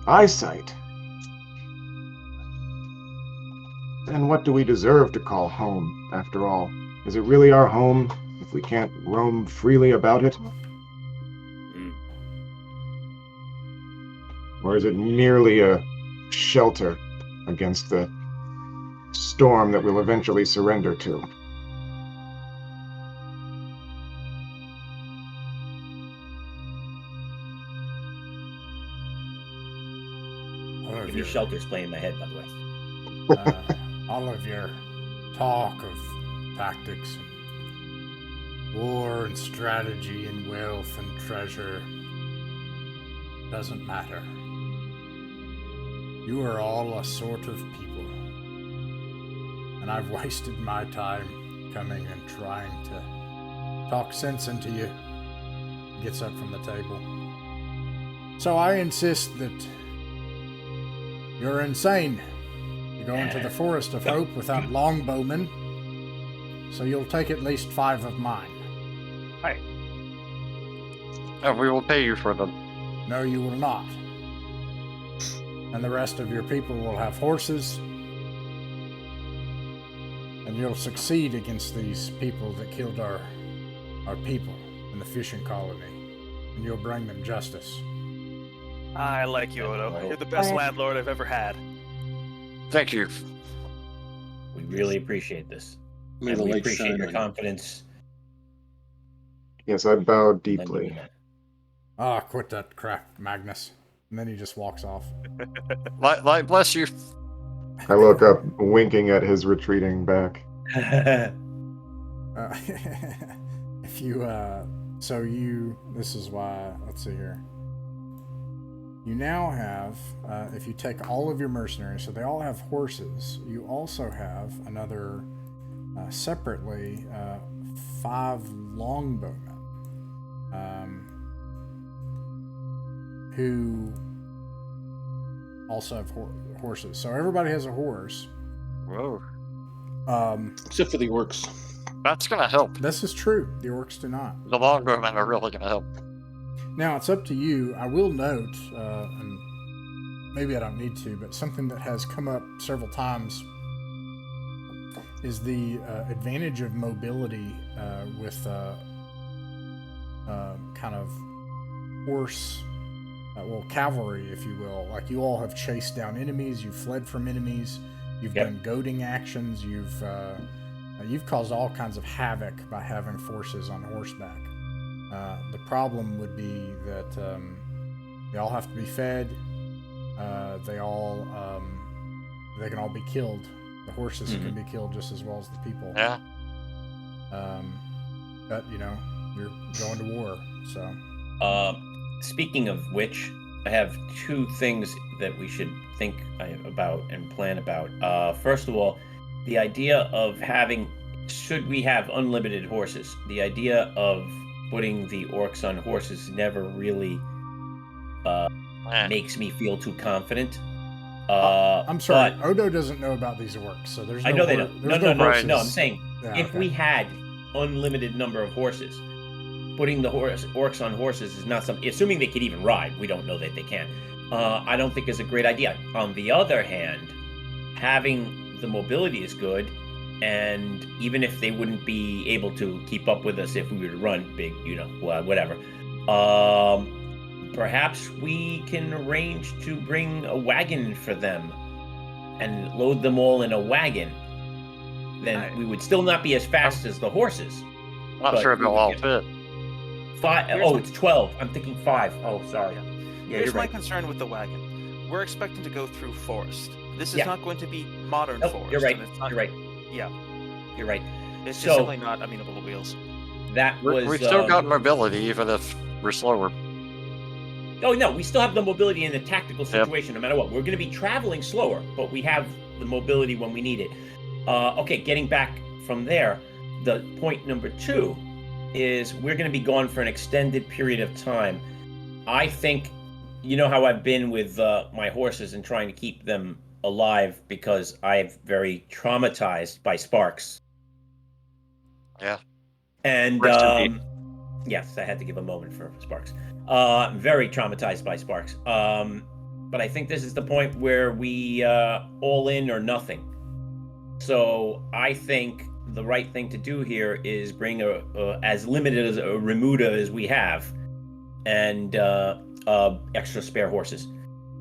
eyesight, then what do we deserve to call home, after all? Is it really our home if we can't roam freely about it? Or is it merely a shelter against the storm that we'll eventually surrender to? Give me Shelter's playing in my head, by the way. All of your talk of tactics and war and strategy and wealth and treasure doesn't matter. You are all a sort of people, and I've wasted my time coming and trying to talk sense into you. He gets up from the table. So I insist that you're insane. You go into the Forest of Hope without longbowmen, so you'll take at least 5 of mine. Hi. And we will pay you for them. No, you will not. And the rest of your people will have horses, and you'll succeed against these people that killed our people in the fishing colony, and you'll bring them justice. I like you, Odo. You're the best landlord I've ever had. Thank you. We really appreciate this. May And the we light appreciate shine your on you. confidence. Yes, I bow Lending deeply. me that. Ah, quit that crap, Magnus. And then he just walks off. Light bless you. I look up, winking at his retreating back. If you, this is why, let's see here. You now have, if you take all of your mercenaries, so they all have horses, you also have another, separately, 5 longbowmen, who also have horses. So everybody has a horse. Whoa. Except for the orcs. That's gonna help. This is true. The orcs do not. The longbowmen are really gonna help. Now, it's up to you. I will note, and maybe I don't need to, but something that has come up several times is the advantage of mobility with kind of horse, cavalry, if you will. Like, you all have chased down enemies, you've fled from enemies, you've done goading actions, you've caused all kinds of havoc by having forces on horseback. The problem would be that they all have to be fed. They can all be killed. The horses can be killed just as well as the people. Yeah. But you're going to war, so. Speaking of which, I have 2 things that we should think about and plan about. First of all, the idea of should we have unlimited horses? The idea of putting the orcs on horses never really makes me feel too confident. I'm sorry, but Odo doesn't know about these orcs, so there's no. I know they don't. No, horses. I'm saying if we had unlimited number of horses, putting the orcs on horses is not something. Assuming they could even ride, we don't know that they can. I don't think is a great idea. On the other hand, having the mobility is good. And even if they wouldn't be able to keep up with us if we were to run big, whatever, perhaps we can arrange to bring a wagon for them and load them all in a wagon. Then we would still not be as fast as the horses. Not sure if they'll all fit. 5. It's 12. I'm thinking 5. Oh, sorry. Yeah, Here's you're my right. concern with the wagon. We're expecting to go through forest. This is not going to be modern forest. You're right. And it's not, You're right. Yeah. You're right. It's just So- simply not amenable to wheels. That was. We've still got mobility, even if we're slower. Oh no, we still have the mobility in a tactical situation, no matter what. We're going to be traveling slower, but we have the mobility when we need it. Okay, getting back from there, the point number 2 is we're going to be gone for an extended period of time. I think, you know how I've been with my horses and trying to keep them alive because I'm very traumatized by sparks. Yeah. And yes, I had to give a moment for sparks. Very traumatized by sparks. But I think this is the point where we all in or nothing. So I think the right thing to do here is bring as limited as a remuda as we have, and extra spare horses.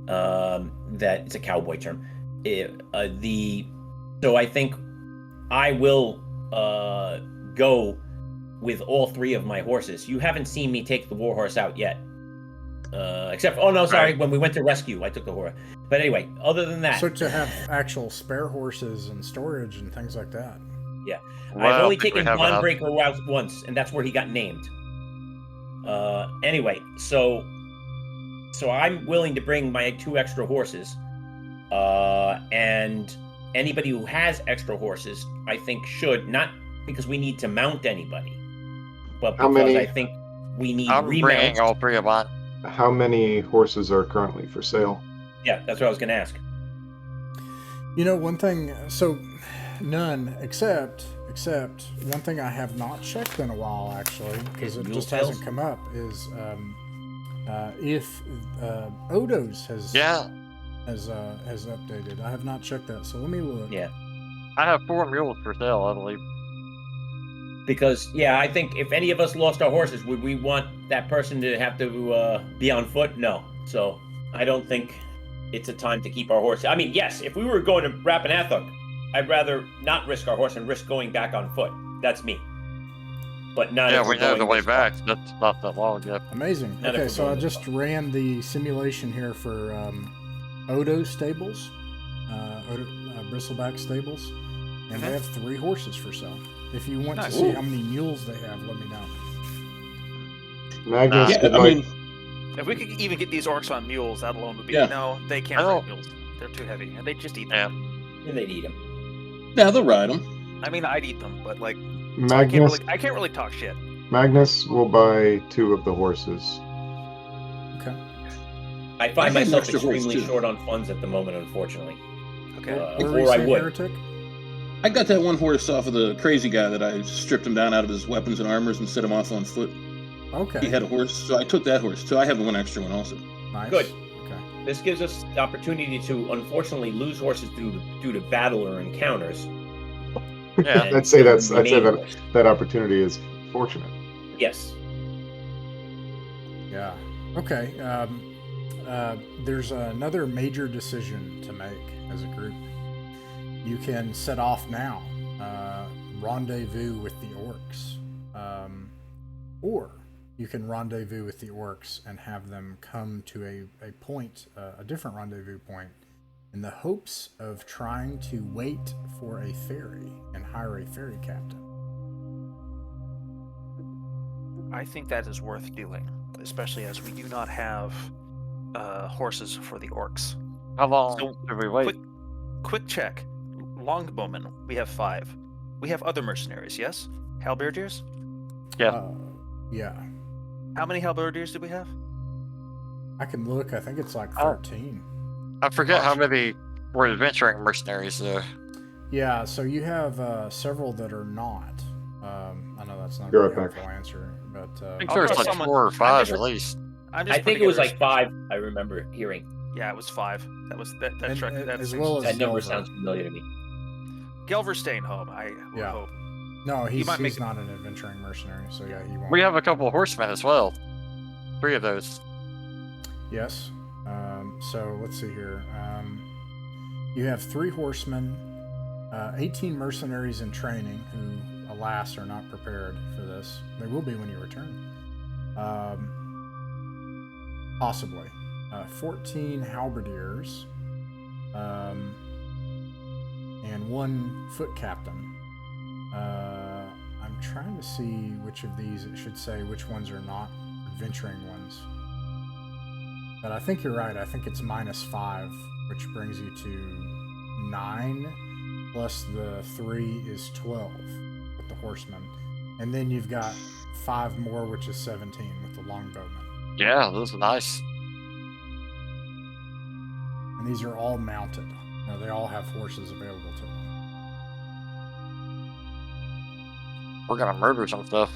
That it's a cowboy term. So I think I will go with all 3 of my horses. You haven't seen me take the warhorse out yet. Except, oh no, sorry, when we went to rescue, I took the horse. But anyway, other than that, So to have actual spare horses and storage and things like that. yeah, Well, I've I only don't think we taken have enough. Dawnbreaker out once, and that's where he got named. Anyway, so I'm willing to bring my 2 extra horses, and anybody who has extra horses, I think should, not because we need to mount anybody, but How because many- I think we need I'm remounts. bringing all 3 of mine. How many horses are currently for sale? Yeah, that's what I was going to ask. You know, one thing, so none, except one thing I have not checked in a while, actually, because it Mule just tails? hasn't come up, is if Odo's has updated. I have not checked that, so let me look. Yeah. I have 4 mules for sale, I believe. Because, yeah, I think if any of us lost our horses, would we want that person to have to be on foot? No. So I don't think it's a time to keep our horse. I mean, yes, if we were going to Rappan Athuk, I'd rather not risk our horse and risk going back on foot. That's me. But not Yeah, if we we're know the going way this far. back. That's not that long yet. Amazing. Not if Okay, we're so I going this just far. ran the simulation here for Odo stables, Bristleback stables, and they have 3 horses for sale. If you want to Nice. see Ooh. how many mules they have, let me know. Magnus Yeah, would I like. mean, If we could even get these orcs on mules, that alone would be. Yeah. No, they can't Oh. ride mules. They're too heavy, and they just eat them. Yeah. And they'd eat him. yeah, they'll ride them. I mean, I'd eat them, but like, Magnus I can't really talk shit. Magnus will buy 2 of the horses. Okay. I I find have an myself extra horse, extremely too. short on funds at the moment, unfortunately. Okay. Where were you Or I saying, would. Heretic? I got that one horse off of the crazy guy that I stripped him down out of his weapons and armors and set him off on foot. Okay. He had a horse, so I took that horse. So I have one extra one also. Nice. Good. Okay. This gives us the opportunity to, unfortunately, lose horses due to battle or encounters. Yeah. and I'd say still I'd say remain horse. that opportunity is fortunate. Yes. Yeah. Okay. There's another major decision to make as a group. You can set off now, rendezvous with the orcs, or you can rendezvous with the orcs and have them come to a point, a different rendezvous point, in the hopes of trying to wait for a ferry and hire a ferry captain. I think that is worth doing, especially as we do not have horses for the orcs. How long So, do we wait? Quick check. Longbowmen, we have 5. We have other mercenaries, yes? Halberdiers? Yeah. Yeah. How many halberdiers do we have? I can look. I think it's like Oh. 13. I forget how many were adventuring mercenaries there. Yeah, so you have several that are not. I know that's not a Be very right back. helpful answer, but I think I'll there's trust like someone- 4 or 5 just- at least. I'm just I think putting it was a like 5, I remember hearing. Yeah, it was 5. That was that. And- Track, and that as seems- well as That number Gelver. sounds familiar to me. Gelver's staying home. I would Yeah. hope. No, he's might make it- not an adventuring mercenary, so yeah, he won't. We have a couple of horsemen as well. 3 of those. Yes. So let's see here. You have 3 horsemen, 18 mercenaries in training who, alas, are not prepared for this. They will be when you return. Possibly. 14 halberdiers, and 1 foot captain. I'm trying to see which of these it should say which ones are not adventuring ones. But I think you're right. I think it's -5, which brings you to 9, plus the 3 is 12 with the horsemen. And then you've got 5 more, which is 17 with the longbowmen. Yeah, those are nice. And these are all mounted. They all have horses available to them. We're gonna murder some stuff.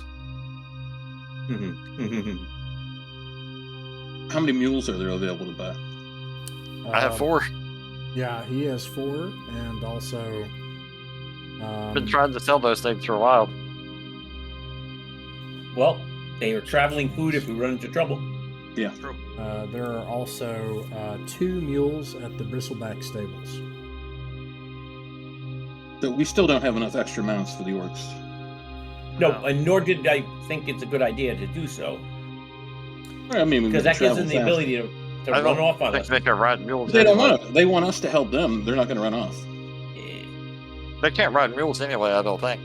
How many mules are there available to buy? I have 4. Yeah, he has 4, and also Been trying to sell those things for a while. Well, they are traveling food if we run into trouble. Yeah. True. there are also 2 mules at the Bristleback stables. So we still don't have enough extra mounts for the orcs. No, No. and nor did I think it's a good idea to do so. I mean, we Because can that gives them travel the fast. ability to I run don't off on think us. they can ride mules. They don't anyway. want to. They want us to help them. They're not going to run off. Yeah. They can't ride mules anyway. I don't think.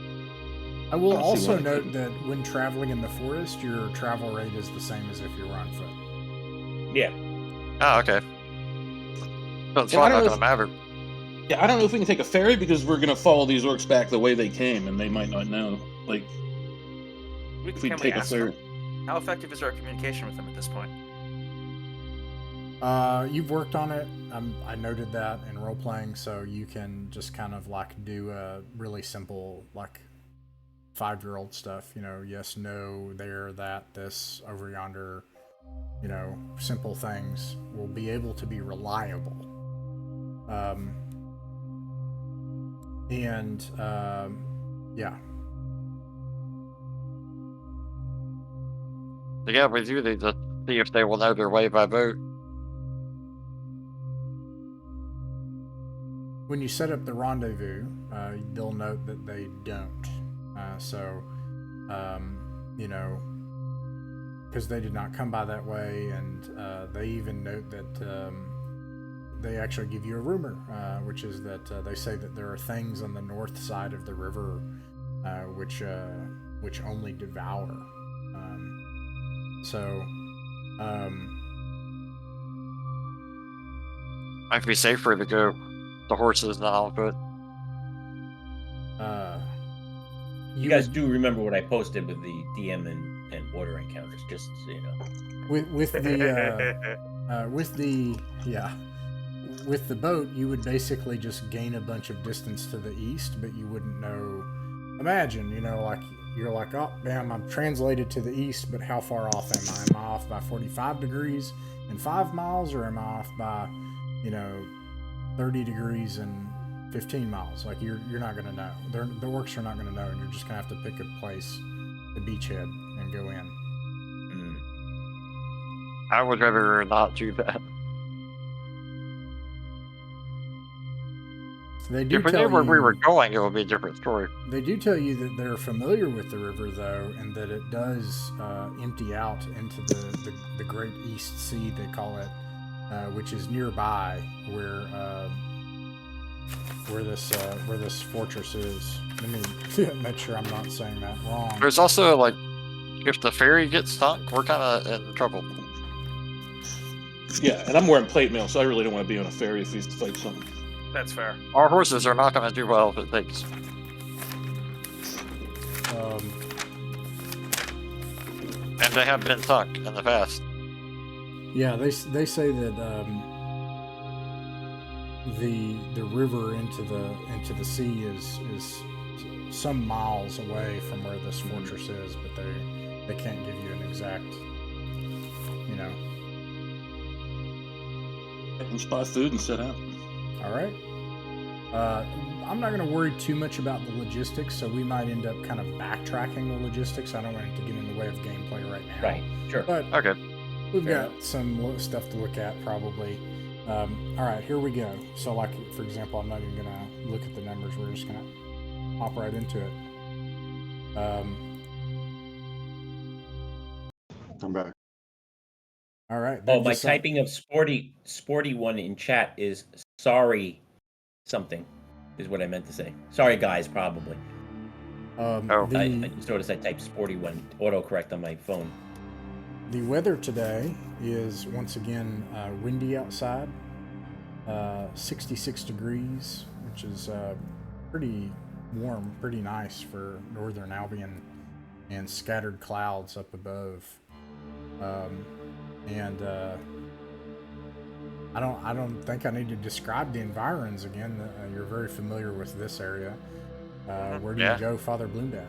I will I don't see also why they note couldn't. that when traveling in the forest, your travel rate is the same as if you were on foot. Yeah. Oh, okay. So it's Yeah, probably I don't not know going to matter. Yeah, I don't know if we can take a ferry because we're going to follow these orcs back the way they came, and they might not know. Like, if we Can we take a ask ferry. them? How effective is our communication with them at this point? You've worked on it. I noted that in role playing, so you can just kind of like do a really simple, like 5-year-old stuff. You know, yes, no, there, that, this, over yonder. You know, simple things will be able to be reliable. Yeah. Yeah, we do need to see if they will know their way by boat. When you set up the rendezvous, they'll note that they don't. You know, because they did not come by that way, and they even note that they actually give you a rumor, which is that they say that there are things on the north side of the river which only devour. Might be safer to go the horses than on foot. You guys do remember what I posted with the DM and water encounters, just so you know. With the boat, you would basically just gain a bunch of distance to the east, but you wouldn't know. Imagine, you know, like you're like, oh, damn, I'm translated to the east, but how far off am I? Am I off by 45 degrees and 5 miles, or am I off by, 30 degrees and 15 miles? Like you're not gonna know. The orcs are not gonna know, and you're just gonna have to pick a place, the beachhead, and go in. I would rather not do that. They do If we tell knew where we you- were going, it would be a different story. They do tell you that they're familiar with the river, though, and that it does empty out into the Great East Sea, they call it, which is nearby where this fortress is. Let me make sure I'm not saying that wrong. There's also, like, if the ferry gets sunk, we're kind of in trouble. Yeah, and I'm wearing plate mail, so I really don't want to be on a ferry if we have to fight something. That's fair. Our horses are not going to do well if it takes. And they have been sunk in the past. Yeah, they say that the river into the sea is some miles away from where this fortress is, but they can't give you an exact, I can spot food and set out. All right. I'm not going to worry too much about the logistics, so we might end up kind of backtracking the logistics. I don't want it to get in the way of gameplay right now. Right, sure. But Okay. we've got some stuff to look at, probably. All right, here we go. So, like, for example, I'm not even going to look at the numbers. We're just going to hop right into it. I'm back. All right. Oh, my typing of sporty one in chat is sorry something, is what I meant to say. Sorry, guys, probably. I just noticed I typed sporty one autocorrect on my phone. The weather today is once again windy outside, 66 degrees, which is pretty warm, pretty nice for northern Albion, and scattered clouds up above. I don't think I need to describe the environs again. You're very familiar with this area. Where do you go, Father Bloombad?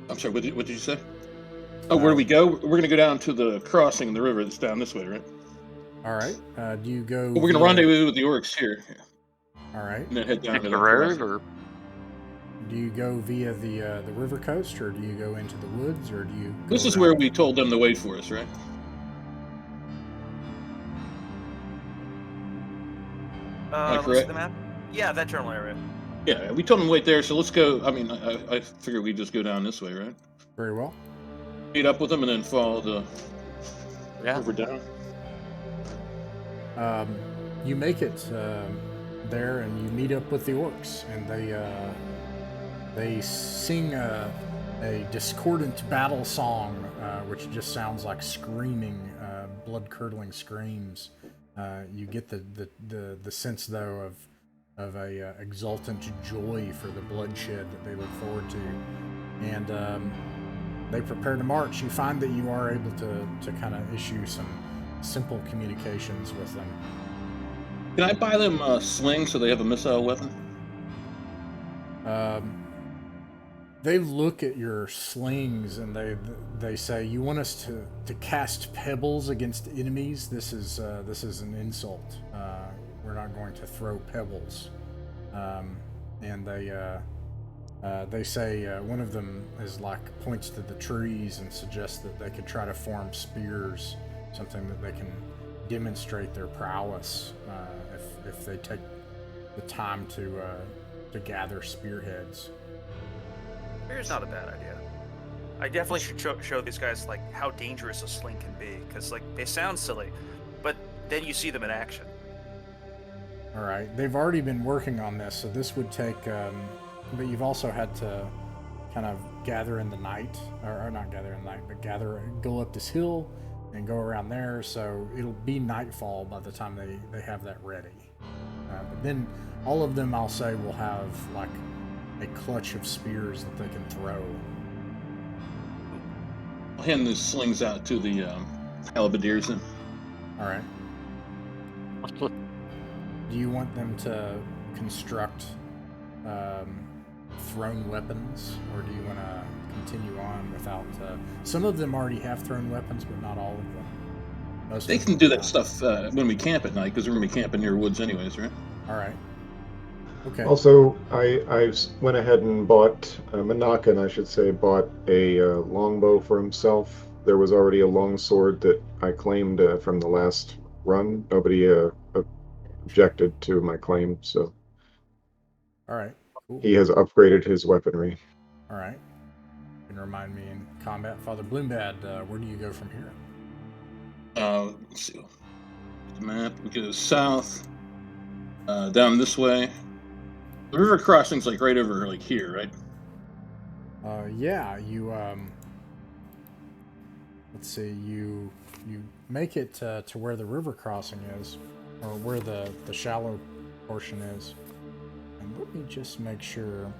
I'm sorry, what did you say? Oh, where do we go? We're going to go down to the crossing in the river that's down this way, right? All right. Do you go? Well, we're going to rendezvous with the orcs here. All right. And then head down Take to the the road, crossing. or Do you go via the river coast, or do you go into the woods, or do you? This is where we told them to wait for us, right? Let's see correct? the map. Yeah, that general area. Yeah, we told them to wait there, so let's go. I mean, I figure we just go down this way, right? Very well. Meet up with them and then follow the Yeah. river down. You make it there, and you meet up with the orcs, and they sing a discordant battle song, which just sounds like screaming, blood-curdling screams. You get the sense, though, of a exultant joy for the bloodshed that they look forward to, and they prepare to march. You find that you are able to kind of issue some simple communications with them. Can I buy them slings so they have a missile weapon? They look at your slings and they say, "You want us to cast pebbles against enemies? This is an insult. We're not going to throw pebbles." And they say, one of them is points to the trees and suggests that they could try to form spears, something that they can demonstrate their prowess if they take the time to gather spearheads. Spear's not a bad idea. I definitely should show these guys how dangerous a sling can be, because they sound silly, but then you see them in action. All right, they've already been working on this, so this would take. But you've also had to kind of gather in the night, or not gather in the night, but go up this hill and go around there. So it'll be nightfall by the time they have that ready. But then all of them, I'll say, will have a clutch of spears that they can throw. I'll hand the slings out to the halberdiers then. All right. Do you want them to construct thrown weapons, or do you want to continue on without? Some of them already have thrown weapons, but not all of them. They can do that stuff when we camp at night, because we're going to be camping near woods anyways, right? All right. Okay. Also, I went ahead and bought, Manakan, I should say, bought a longbow for himself. There was already a longsword that I claimed from the last run. Nobody objected to my claim, so. All right. Cool. He has upgraded his weaponry. All right. You can remind me in combat, Father Bloombad, where do you go from here? Let's see. The map. We go south, down this way. The river crossing's right over here, right? Yeah. You let's see. You make it to where the river crossing is, or where the shallow portion is. And let me just make sure.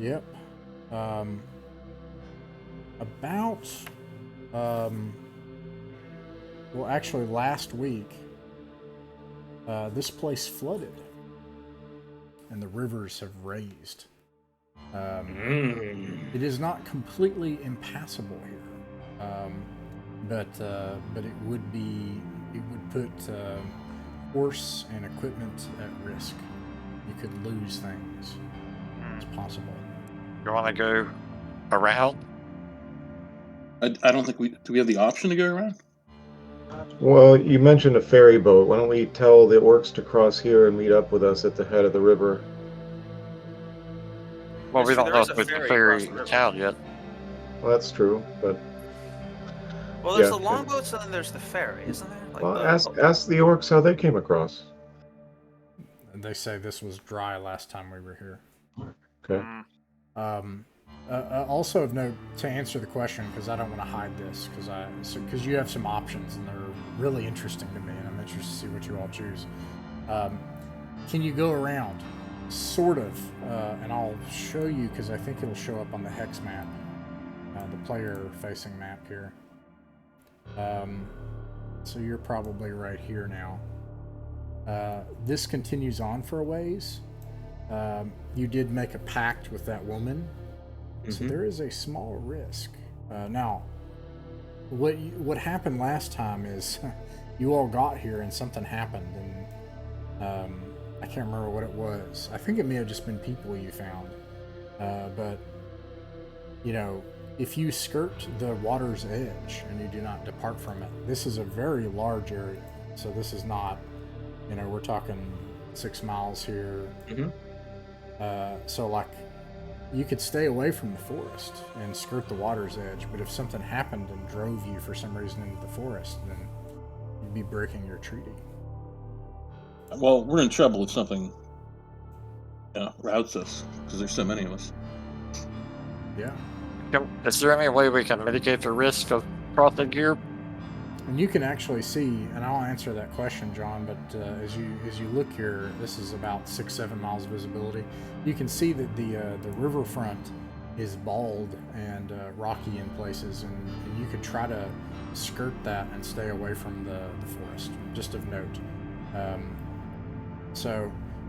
Yep. About well, actually, last week, this place flooded, and the rivers have raised. It is not completely impassable here, but it would be. It would put horse and equipment at risk. You could lose things. It's possible. You want to go around? I don't think do we have the option to go around? Well, you mentioned a ferry boat. Why don't we tell the orcs to cross here and meet up with us at the head of the river? Well, we There don't know is if a it's a ferry ferry across the river. town yet. Well, that's true, but Well, there's Yeah. the longboats and then there's the ferry, isn't there? well, ask the orcs how they came across. And they say this was dry last time we were here. Okay. Also of note, to answer the question, because I don't want to hide this, because you have some options and they're really interesting to me, and I'm interested to see what you all choose. Can you go around? Sort of, and I'll show you because I think it'll show up on the hex map, the player-facing map here. So you're probably right here now. This continues on for a ways. You did make a pact with that woman, so there is a small risk. Now, what happened last time is you all got here and something happened, and I can't remember what it was. I think it may have just been people you found, but if you skirt the water's edge and you do not depart from it, this is a very large area. So this is not, we're talking 6 miles here. So You could stay away from the forest and skirt the water's edge, but if something happened and drove you for some reason into the forest, then you'd be breaking your treaty. Well, we're in trouble if something routs us, because there's so many of us. Yeah. Is there any way we can mitigate the risk of crossing here? And you can actually see, and I'll answer that question, John, but as you look here, this is about 6-7 miles visibility. You can see that the riverfront is bald and rocky in places, and you could try to skirt that and stay away from the forest, just of note.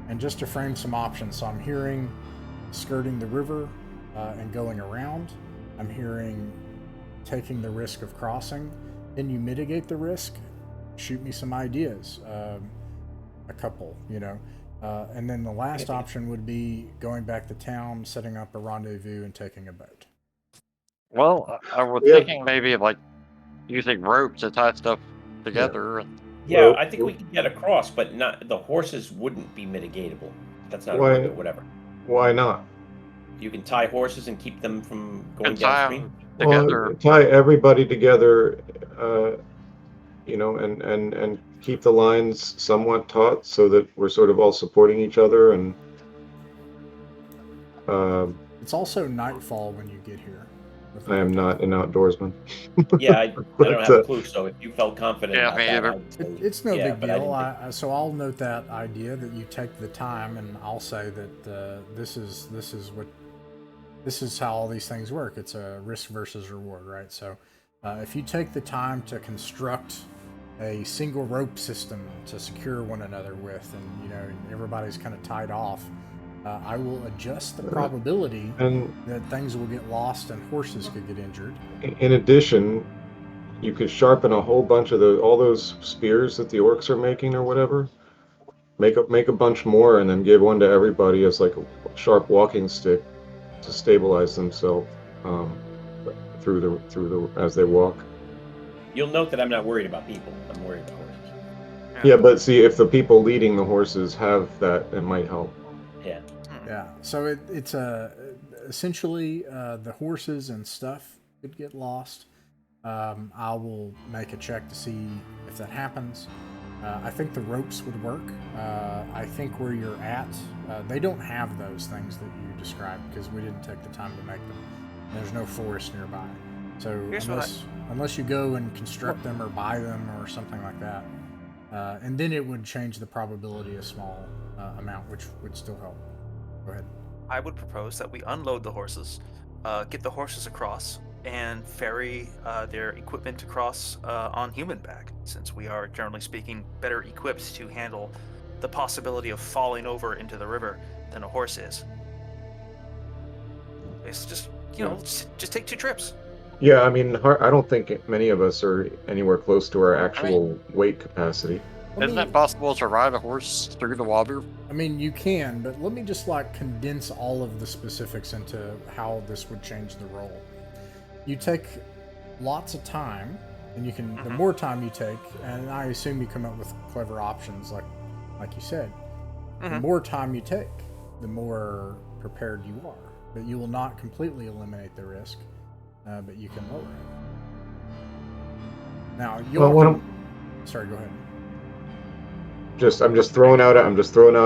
And just to frame some options, so I'm hearing skirting the river and going around. I'm hearing taking the risk of crossing. Can you mitigate the risk? Shoot me some ideas. A couple, and then the last option would be going back to town, setting up a rendezvous, and taking a boat. Well, I was thinking maybe like using rope to tie stuff together. Yeah, I think we could get across, but not the horses wouldn't be mitigatable. That's not a word, but whatever. Why not? You can tie horses and keep them from going downstream together. Well, tie everybody together, and keep the lines somewhat taut so that we're sort of all supporting each other. And it's also nightfall when you get here. I am not an outdoorsman. Yeah, I don't have a clue. So if you felt confident about that, it's no big deal. So I'll note that idea that you take the time, and I'll say that this is how all these things work. It's a risk versus reward, right? So if you take the time to construct a single rope system to secure one another with, and everybody's kind of tied off, I will adjust the probability that things will get lost and horses could get injured. In addition, you could sharpen a whole bunch of all those spears that the orcs are making or whatever. Make a bunch more, and then give one to everybody as like a sharp walking stick to stabilize themselves through the as they walk. You'll note that I'm not worried about people. I'm worried about horses. Yeah, but see, if the people leading the horses have that, it might help. Yeah. Yeah. So it's essentially the horses and stuff could get lost. I will make a check to see if that happens. I think the ropes would work. I think where you're at, they don't have those things that you described because we didn't take the time to make them. There's no forest nearby. So unless you go and construct them or buy them or something like that, and then it would change the probability a small amount, which would still help. Go ahead. I would propose that we unload the horses, get the horses across, and ferry their equipment across on human back, since we are, generally speaking, better equipped to handle the possibility of falling over into the river than a horse is. It's just, just take 2 trips. Yeah, I mean, I don't think many of us are anywhere close to our actual weight capacity. Isn't it possible to ride a horse through the water? I mean, you can, but let me just condense all of the specifics into how this would change the role. You take lots of time, and you can. The more time you take, and I assume you come up with clever options, like you said. The more time you take, the more prepared you are. But you will not completely eliminate the risk, but you can lower it. Now, sorry, go ahead. I'm just throwing out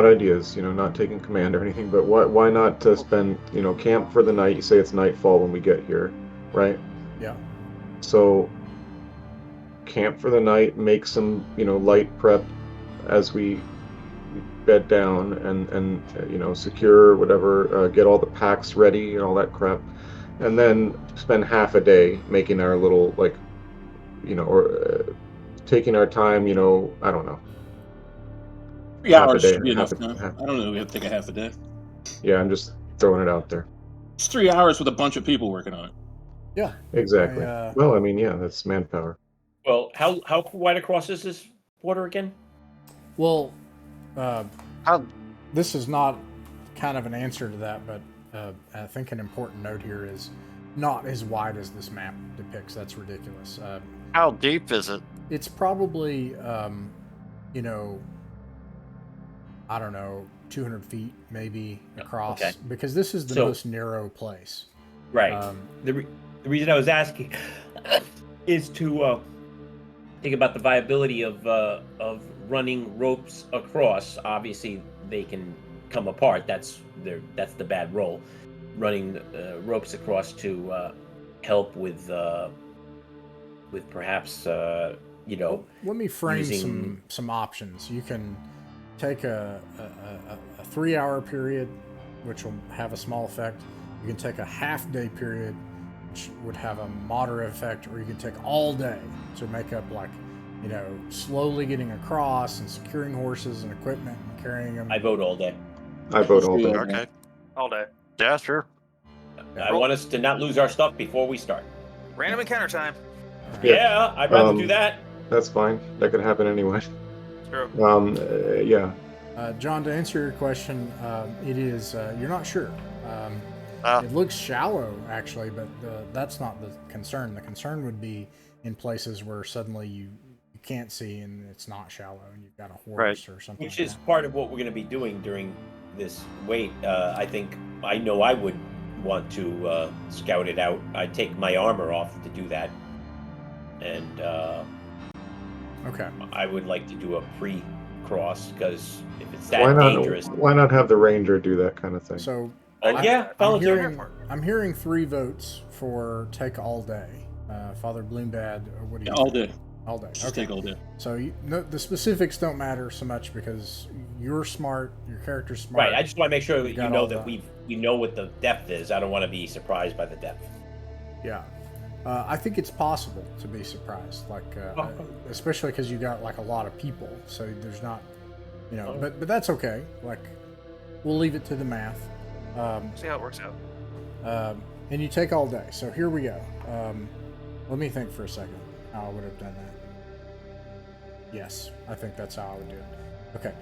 ideas, not taking command or anything, but why not spend, camp for the night? You say it's nightfall when we get here, right? Yeah. So camp for the night, make some, light prep as we bed down and secure whatever, get all the packs ready and all that crap. And then spend half a day making our little, taking our time, I don't know. 3 hours should be enough time. I don't know. We have to take a half a day. Yeah, I'm just throwing it out there. It's 3 hours with a bunch of people working on it. Yeah. Exactly. Well, I mean, yeah, that's manpower. Well, how wide across is this water again? Well, this is not kind of an answer to that, but I think an important note here is not as wide as this map depicts. That's ridiculous. How deep is it? It's probably, I don't know, 200 feet maybe across, Okay. because this is the So- most narrow place. Right. The reason I was asking is to think about the viability of running ropes across. Obviously, they can come apart. That's the bad roll. Running ropes across to help with perhaps Let me frame using- some options. You can take a 3-hour period, which will have a small effect. You can take a half-day period, which would have a moderate effect, or you can take all day to make up, like, slowly getting across and securing horses and equipment and carrying them. I vote all day. I vote all day. Okay. All day. Yeah, sure. I want us to not lose our stuff before we start. Random encounter time. Yeah. Yeah, I'd rather do Um, that. That's fine. That could happen anyway. True. Yeah. John, to answer your question, it is, you're not sure. Ah. It looks shallow, actually, but that's not the concern. The concern would be in places where suddenly you can't see and it's not shallow and you've got a horse or something. Which like is that. part of what we're going to be doing during this wait. I know I would want to scout it out. I'd take my armor off to do that. And Okay. I would like to do a pre-cross, because if it's that dangerous... Why not have the ranger do that kind of thing? So yeah, volunteer. I'm hearing 3 votes for take all day. Father Bloombad, what do you All think? day. All day. Just Okay. take all day. So the specifics don't matter so much because you're smart, your character's smart. Right, I just want to make sure that You've you got know all that the- we know what the depth is. I don't want to be surprised by the depth. Yeah. I think it's possible to be surprised, especially because you got like a lot of people, so there's not, but that's okay. Like, we'll leave it to the math. See how it works out. And you take all day. So here we go. Let me think for a second how I would have done that. Yes, I think that's how I would do it. Okay.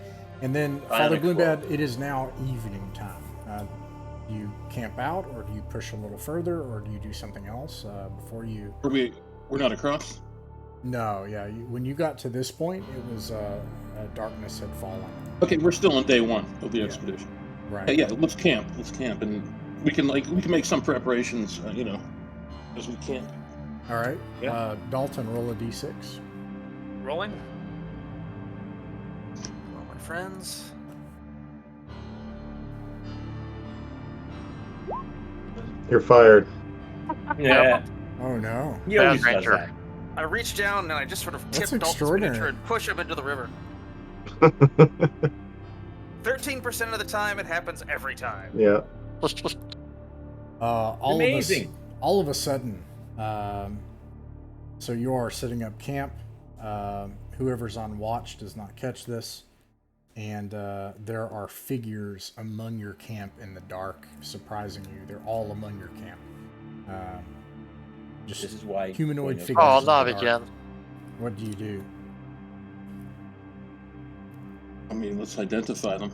And then, Father Bloombad, it is now evening time. Do you camp out, or do you push a little further, or do you do something else before you... We're not across? No, yeah. When you got to this point, it was darkness had fallen. Okay, we're still on day 1 of the expedition. Right. Yeah, let's camp, and we can make some preparations, as we camp. All right. Yeah. Dalton, roll a d6. Rolling. Hello, my friends. You're fired. Yeah, Oh no. he always Bad does ranger. that. I reach down and I just sort of That's tip Dalton's extraordinary. miniature and push him into the river. 13% of the time, it happens every time. Yeah. Amazing. All of a sudden, so you are setting up camp. Whoever's on watch does not catch this, and there are figures among your camp in the dark, surprising you. They're all among your camp. Just This is why humanoid Bueno- figures. Oh, in not the dark. again. What do you do? I mean, let's identify them.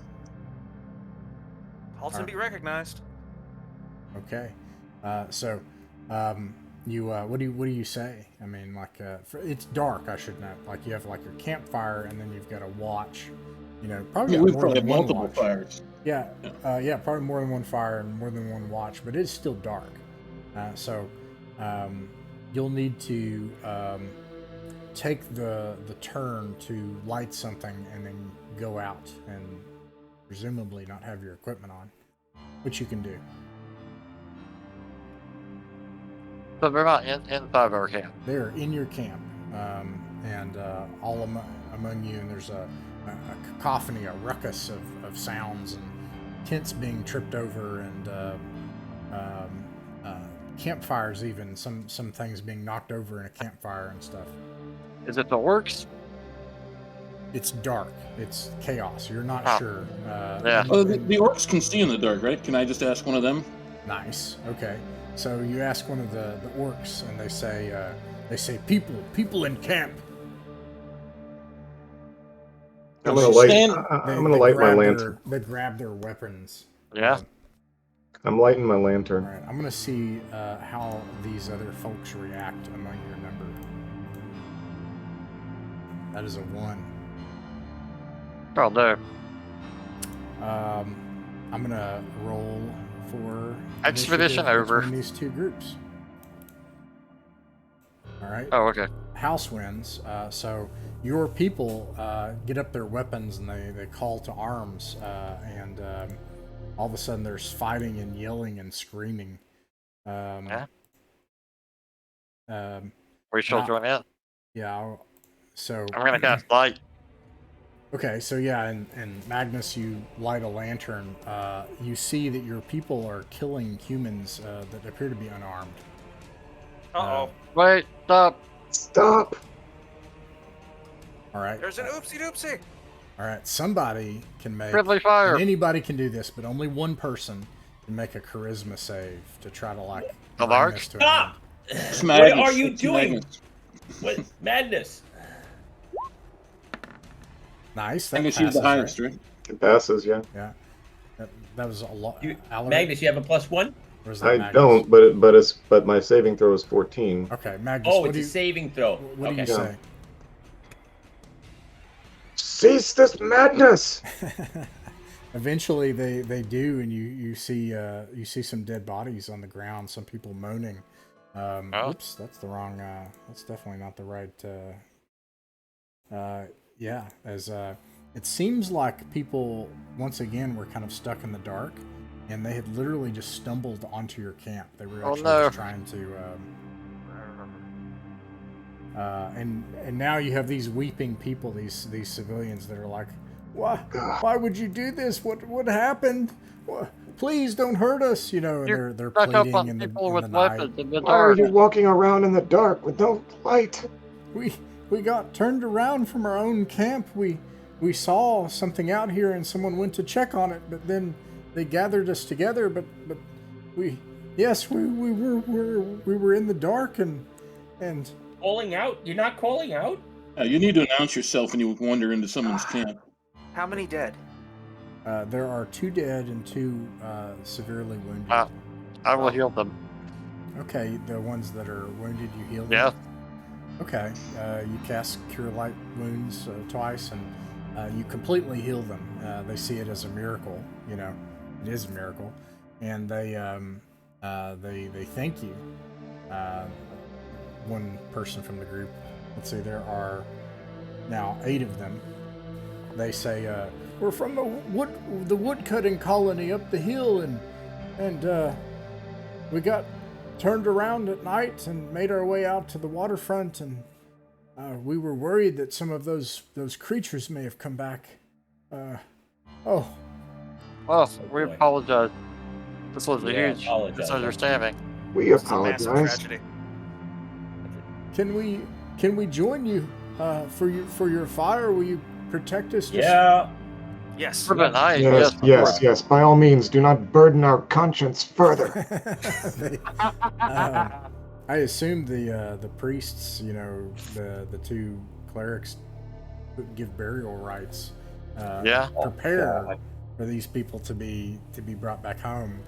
Halt and be recognized. Okay. You what do you say? I mean, like, it's dark. I should know. Like, you have like your campfire, and then you've got a watch. Probably We got more probably than have one multiple watch. fires. Yeah, probably more than one fire and more than one watch, but it's still dark. You'll need to take the turn to light something and then go out and presumably not have your equipment on, which you can do. So we're not inside our camp. They're in your camp, and all among you, and there's a cacophony, a ruckus of sounds and tents being tripped over, and campfires, even some things being knocked over in a campfire and stuff. Is it the orcs? It's dark. It's chaos. You're not Ah. sure. Yeah. Oh, the orcs can see in the dark, right? Can I just ask one of them? Nice. Okay. So you ask one of the orcs, and they say people in camp. I'm gonna light. Stand- They I'm gonna light my grab lantern. They grab their weapons. Yeah. I'm lighting my All lantern. right. I'm gonna see how these other folks react among your number. That is a 1. Oh no. I'm gonna roll for Expedition initiative over. between these two groups. All right. Oh, okay. House wins. So your people get up their weapons and they call to arms, and all of a sudden there's fighting and yelling and screaming. Yeah. Um, We shall Now- join in. yeah. So I'm gonna cast light. okay, so yeah, and Magnus, you light a lantern. You see that your people are killing humans that appear to be unarmed. Uh-oh. Wait, stop. Stop! All right. There's an oopsie-doopsie. All right. Somebody can make. Friendly fire. And anybody can do this, but only one person can make a charisma save to try to like. The bring large? this to an Stop! It's What madness. are you It's doing? madness. What madness? end. Nice. That Magnus, you have the passes, highest, right? right? It passes, yeah. Yeah. That was a lot. Magnus, you have a +1? I don't, but my saving throw is 14. Okay, Magnus. Oh, what it's do a you, saving throw. What do Okay. you say? Cease this madness! Eventually, they do, and you see some dead bodies on the ground. Some people moaning. Oh. Oops, that's the wrong. That's definitely not the right. Yeah, as it seems like people once again were kind of stuck in the dark, and they had literally just stumbled onto your camp. They were Oh, actually no. just trying to. And now you have these weeping people, these civilians that are like, why would you do this? What happened? Please don't hurt us, you know. And You're they're stuck up pleading on in the people with night. weapons in the Why are dark. you walking around in the dark with no light? We got turned around from our own camp. We saw something out here and someone went to check on it, but then they gathered us together. But we were in the dark and Calling out? You're not calling out? You need to announce yourself when you wander into someone's camp. How many dead? there are 2 dead and 2 severely wounded. I will heal them. Okay, the ones that are wounded, you heal them? Yeah. Okay, you cast Cure Light Wounds twice, and you completely heal them. They see it as a miracle, you know, it is a miracle, and they thank you. One person from the group, let's see, there are now 8 of them. They say, we're from the woodcutting colony up the hill, and we got turned around at night and made our way out to the waterfront, and we were worried that some of those creatures may have come back. Oh, we boy. apologize. This was a Yeah, huge apologize. misunderstanding. We It's a massive apologize. tragedy. Can we join you for your fire? Will you protect us? Yeah. Yes. For the night, Yes, of yes, course. yes. By all means, do not burden our conscience further. I assume the priests, you know, the 2 clerics give burial rites. Yeah. Prepare God. for these people to be brought back home,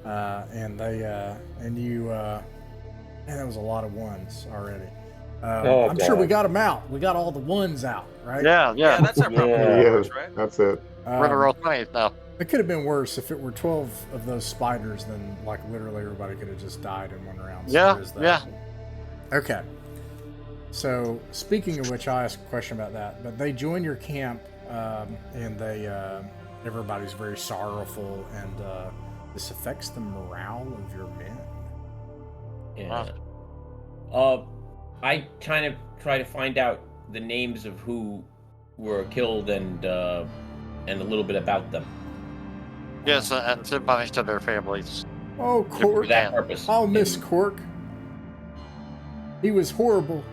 and man, that was a lot of ones already. I'm sure we got them out. We got all the ones out, right? Yeah, Yeah, yeah. that's our proper Yeah. numbers, right? That's it. We're gonna roll 20s now. It could have been worse if it were 12 of those spiders. Then, like, literally everybody could have just died in one round. So Yeah, there's that. yeah. Okay. So, speaking of which, I asked a question about that. But they join your camp, and everybody's very sorrowful, and this affects the morale of your men. Yeah. I kind of try to find out the names of who were killed and a little bit about them Yes, and send money to their families. Oh, for Cork! that purpose. I'll miss And- Cork. He was horrible.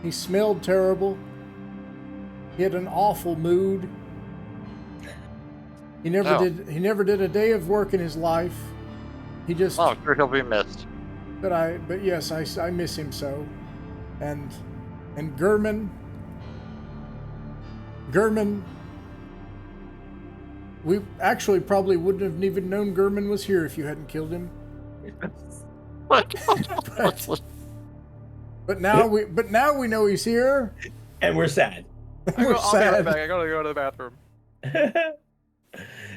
He smelled terrible. He had an awful mood. He never Oh. did. He never did a day of work in his life. He just. Oh, sure, he'll be missed. But yes, I miss him so. And Gurman. We actually probably wouldn't have even known Gurman was here if you hadn't killed him. But now we know he's here. And we're sad. We're sad. I gotta go to the bathroom.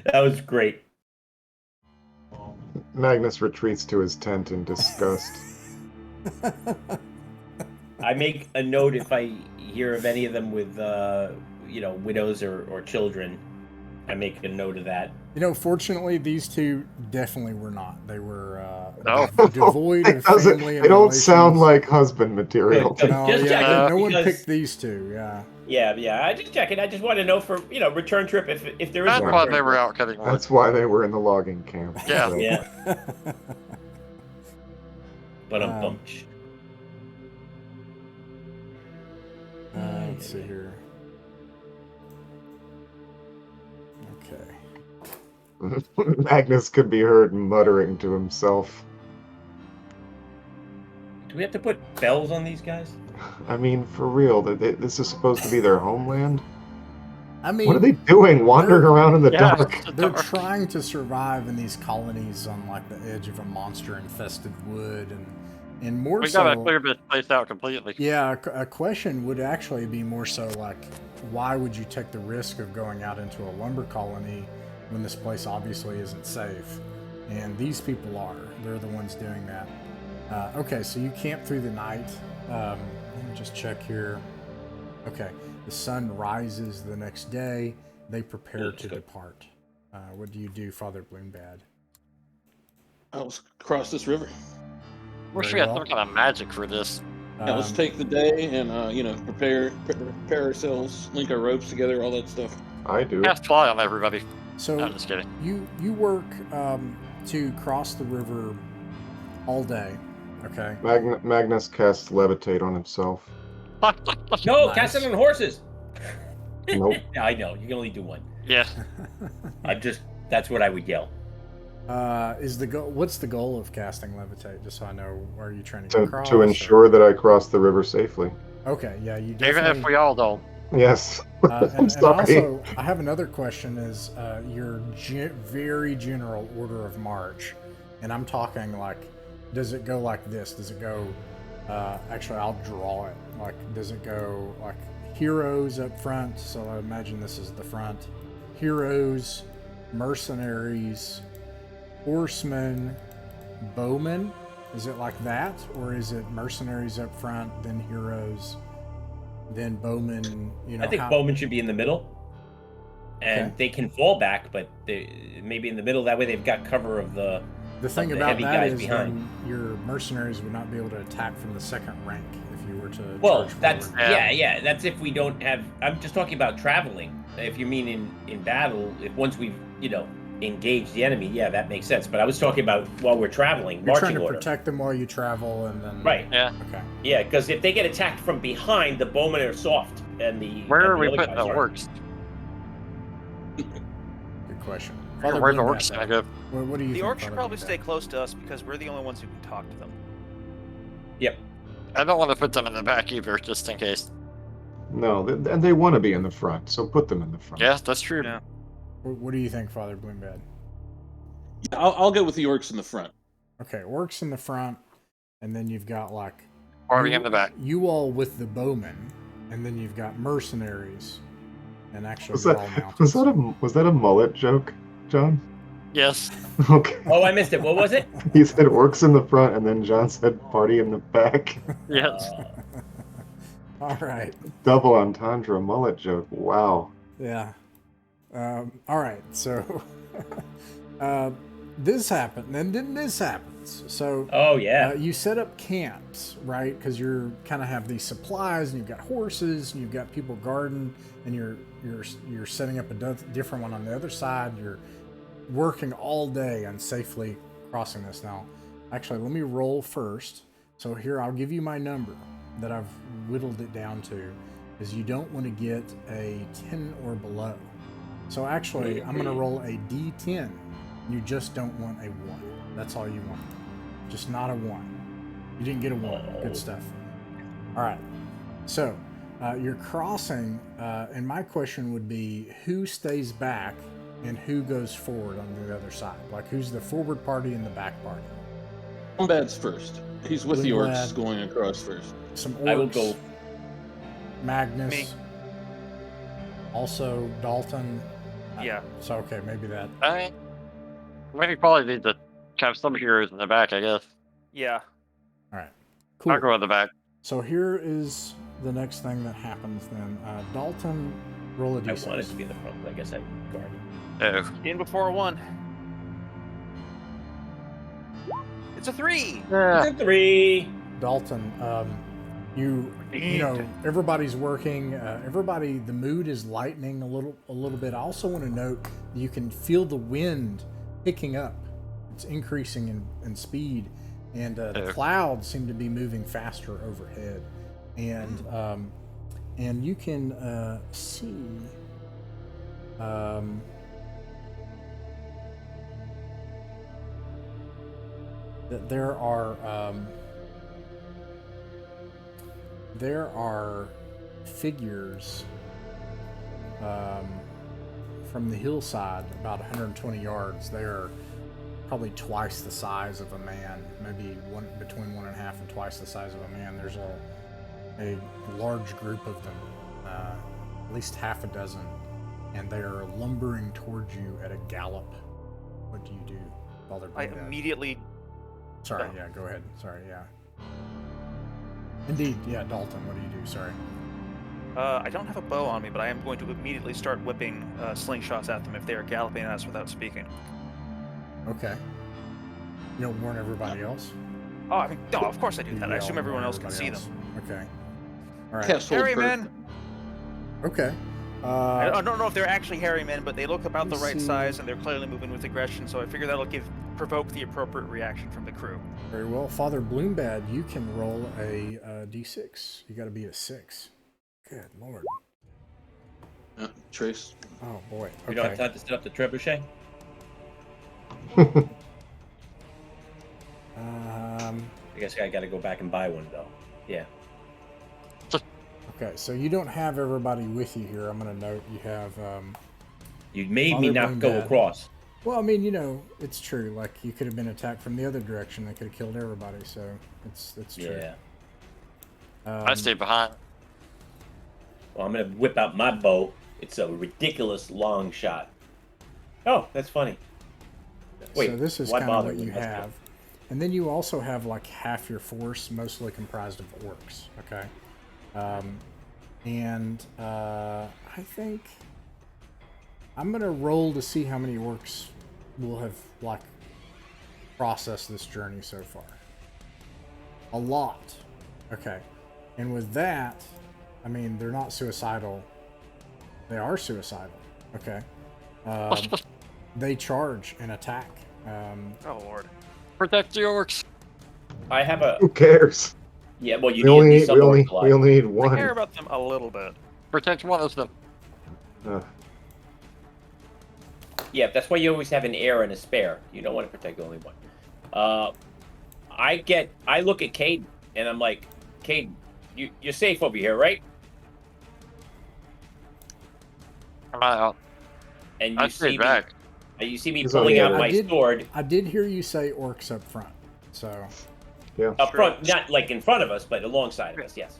That was great. Magnus retreats to his tent in disgust. I make a note if I hear of any of them with, widows or children. I make a note of that. Fortunately, these two definitely were not. They were No. devoid of family and They don't sound relations. like husband material. Good. No, Just yeah, checking, no one because- picked these two. Yeah. Yeah. I just check it. I just want to know for return trip if there is That's a why return they were trip. out cutting wood. That's why they were in the logging camp. Yeah. So, Yeah, but I'm Um, bumped. Let's see here. Okay. Magnus could be heard muttering to himself. Do we have to put bells on these guys? I mean, for real, this is supposed to be their homeland? I mean, What are they doing, wandering around in the Yeah. dark? they're trying to survive in these colonies on like the edge of a monster-infested wood, and more We so. gotta clear this place out completely. Yeah, a question would actually be more so like, why would you take the risk of going out into a lumber colony when this place obviously isn't safe? And these people are. They're the ones doing that. Okay, so you camp through the night. Let me just check here. Okay, the sun rises the next day. They prepare to depart. What do you do, Father Bloombad? I'll cross this river. Wish Very we had well. some kind of magic for this. Yeah, let's take the day and prepare ourselves, link our ropes together, all that stuff. I do. Cast fly on everybody. So No, I'm just kidding. you work to cross the river all day. Okay. Magnus casts levitate on himself. No, Nice. cast it on horses. Nope. Yeah, I know. You can only do one. Yeah. That's what I would yell. Is the goal? What's the goal of casting levitate? Just so I know, are you trying to get across? To ensure that I cross the river safely. Okay, yeah, you Even definitely. if we all don't. Yes. I'm And sorry. also, I have another question: is your very general order of march? And I'm talking like, does it go like this? Does it go? Actually, I'll draw it. Like, does it go like heroes up front? So I imagine this is the front. Heroes, mercenaries, horsemen, bowmen. Is it like that, or is it mercenaries up front, then heroes, then bowmen? I think bowmen should be in the middle, and Okay. they can fall back, but they maybe in the middle. That way, they've got cover of the. The thing the about heavy that guys is behind. then your mercenaries would not be able to attack from the second rank if you were to. Well, charge that's forward. yeah. That's if we don't have. I'm just talking about traveling. If you mean in battle, if once we've engaged the enemy, yeah, that makes sense. But I was talking about while we're traveling, You're trying marching to order. protect them while you travel, and then. Right. Yeah. Okay. Yeah, because if they get attacked from behind, the bowmen are soft, and the Where and are the we other putting guys the aren't. orcs? Good question. Where the Bloombad, orcs gonna go? What do you The think? orcs should Father probably Bloombad? stay close to us because we're the only ones who can talk to them. Yep. I don't want to put them in the back either, just in case. No, and they want to be in the front, so put them in the front. Yeah, that's true. Yeah. What do you think, Father Bloombad? I'll go with the orcs in the front. Okay, orcs in the front, and then you've got like. Party in the back. You all with the bowmen, and then you've got mercenaries, and actually Was they're all mounted. was that a mullet joke, John? Yes. Okay. Oh, I missed it. What was it? He said orcs in the front, and then John said party in the back. Yes. All right. Double entendre mullet joke. Wow. Yeah. All right. So this happened, and then this happens. So Oh yeah. you set up camps, right? Because you're kind of have these supplies, and you've got horses, and you've got people guarding, and you're setting up a different one on the other side. You're working all day on safely crossing this. Now, actually, let me roll first. So here, I'll give you my number that I've whittled it down to, is you don't want to get a 10 or below. So actually, I'm going to roll a D10. You just don't want a 1. That's all you want. Just not a 1. You didn't get a 1. Good stuff. All right. So you're crossing, and my question would be, who stays back and who goes forward on the other side? Like, who's the forward party and the back party? Bloombad's first. He's with the Bloombad. orcs going across first. Some orcs. I will go. Magnus. Me. Also Dalton. Yeah. So okay, maybe that. I mean, we probably need to have some heroes in the back, I guess. Yeah. All right. Cool. I'll go in the back. So here is the next thing that happens then. Dalton, roll a I d6. wanted to be in the front, but I guess I guarded. Oh. In before a 1. It's a 3. Yeah. It's a 3. Dalton, you know, everybody's working. Everybody, the mood is lightening a little bit. I also want to note that you can feel the wind picking up. It's increasing in speed, and the clouds seem to be moving faster overhead. And you can see that there are figures from the hillside about 120 yards. They are probably twice the size of a man, maybe between 1.5 and twice the size of a man. There's a large group of them, at least half a dozen, and they are lumbering towards you at a gallop. What do you do, Father I Bluebad? immediately. Sorry, yeah, go ahead. Sorry, yeah. Indeed, yeah, Dalton, what do you do? Sorry. I don't have a bow on me, but I am going to immediately start whipping slingshots at them if they are galloping at us without speaking. Okay. You don't warn everybody else? Oh, I mean, no, of course I do You that. I yell assume and everyone warn else can see everybody them. else. Okay. All right. Cast hold Hairy bird. men! Okay. I don't know if they're actually hairy men, but they look about the Let me right see. size and they're clearly moving with aggression, so I figure that'll provoke the appropriate reaction from the crew. Very well. Father Bloombad, you can roll a d6. You got to be a 6. Good lord. Trace. Oh boy. We don't have Okay. time to set up the trebuchet? I guess I got to go back and buy one, though. Yeah. Okay, so you don't have everybody with you here. I'm going to note you have. You made me Father not go Bloombad. across. Well, I mean, you know, it's true. Like you could have been attacked from the other direction. They could have killed everybody. So it's true. Yeah. I stay behind. Well, I'm going to whip out my bow. It's a ridiculous long shot. Oh, that's funny. Wait, so this is why kind of bother what with you that have. And then you also have like half your force, mostly comprised of orcs. Okay. I think I'm going to roll to see how many orcs will have like processed this journey so far. A lot. Okay. And with that, I mean, they're not stuicidal. They are suicidal. Okay. They charge and attack. Oh, Lord. Protect the orcs. I have a... Who cares? Yeah, well, you We only need need, some we only, orcs alive. we only need I one. care about them a little bit. Protect one of them. Yeah, that's why you always have an heir and a spare. You don't want to protect only one. I look at Caden, and I'm like, Caden, you're safe over here, right? I'm out. And you I see stayed me, back. and you see me He's pulling on out the my other- sword I did hear you say orcs up front. So, Yeah. up front, not like in front of us, but alongside of us. Yes.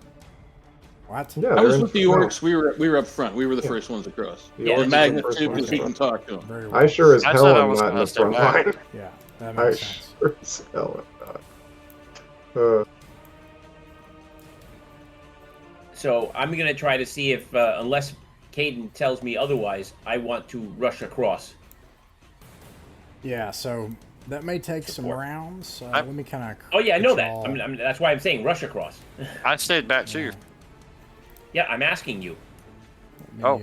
what? Yeah, I they're was in with the front. orcs. We were up front. We were the first ones across. The Yeah, orcs the are Magnet first too, ones because he can across. talk to them. Very well. I sure as I hell said I am was not in gonna the stay front back. line. Yeah, that I makes sense. sure as hell am not. So I'm gonna try to see if, unless Caden tells me otherwise, I want to rush across. Yeah, so that may take some Support. rounds. I- Let me kind of. Oh yeah, I know that. That's why I'm saying rush across. I stayed back too. Yeah, I'm asking you. Oh.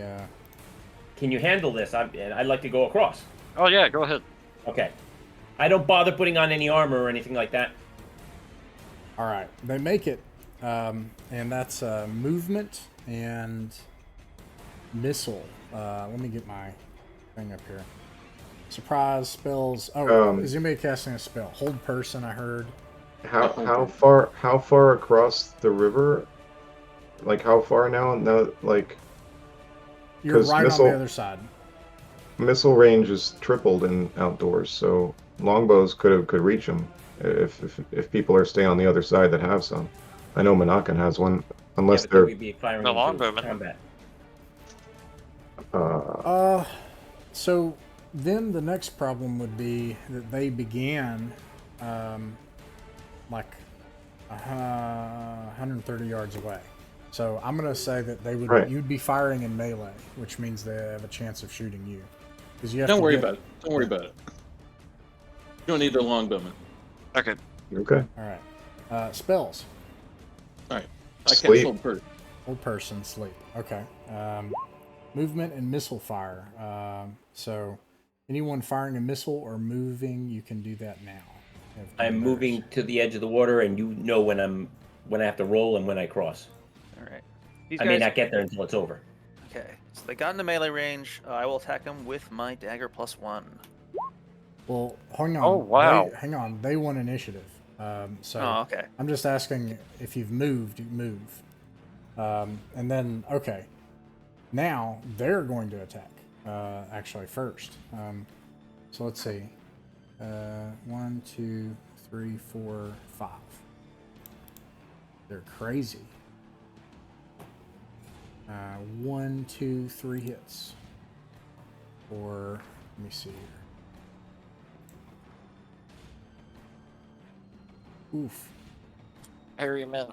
Can you handle this? I'd like to go across. Oh yeah, go ahead. Okay. I don't bother putting on any armor or anything like that. All right, they make it, and that's movement and missile. Let me get my thing up here. Surprise spells. Oh, is anybody casting a spell? Hold person. I heard. How far across the river? Like how far now? No, like You're 'Cause right missile- on the other side. missile range is tripled in outdoors, so longbows could reach them if people are staying on the other side that have some. I know Monacan has one, unless Yeah, but then they're we'd be firing The into longbowman. combat. So then the next problem would be that they began like 130 yards away. So I'm gonna say that they would. Right. You'd be firing in melee, which means they have a chance of shooting you. Because you have Don't to worry get- about it. Don't worry about it. You don't need the longbowman. Okay. Okay. All right. Spells. All right. I can't Sleep. hold bird. Old person, sleep. Okay. Movement and missile fire. So anyone firing a missile or moving, you can do that now. You have I'm no moving matters. to the edge of the water, and you know when I have to roll and when I cross. All right. These I may not get there until it's over. Okay. So they got into melee range. I will attack them with my dagger +1. Well, hang on. Oh, wow. Hang on. They won initiative. So Oh, okay. I'm just asking if you've moved, you move. And then, okay. Now they're going to attack, actually, first. So let's see. 1, 2, 3, 4, 5. They're crazy. 1, 2, 3 hits. Or, let me see here. Oof. Harry him in.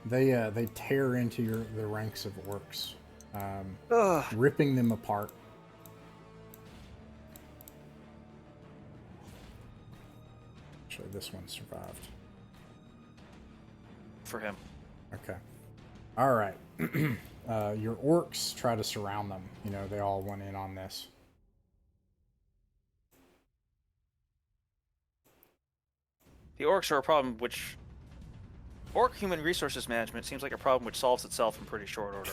They tear into the ranks of orcs, Ugh. ripping them apart. Actually, this one survived. For him. Okay. All right. Your orcs try to surround them. You know, they all went in on this. The orcs are a problem which... Orc human resources management seems like a problem which solves itself in pretty short order.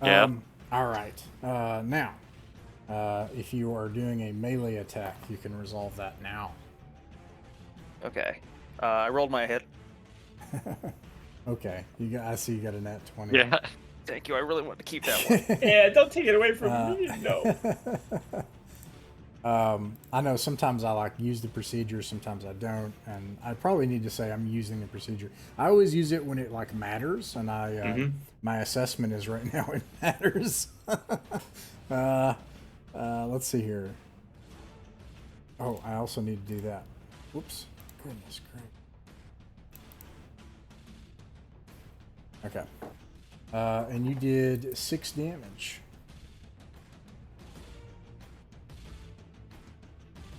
Yeah. All right. Now, if you are doing a melee attack, you can resolve that now. Okay. I rolled my hit. Okay. I see you got a nat 20. Yeah. Thank you. I really want to keep that one. Yeah, don't take it away from me. No. I know sometimes I use the procedure, sometimes I don't, and I probably need to say I'm using the procedure. I always use it when it matters, and my assessment is right now it matters. Let's see here. Oh, I also need to do that. Whoops. Goodness great. Okay. And you did 6 damage.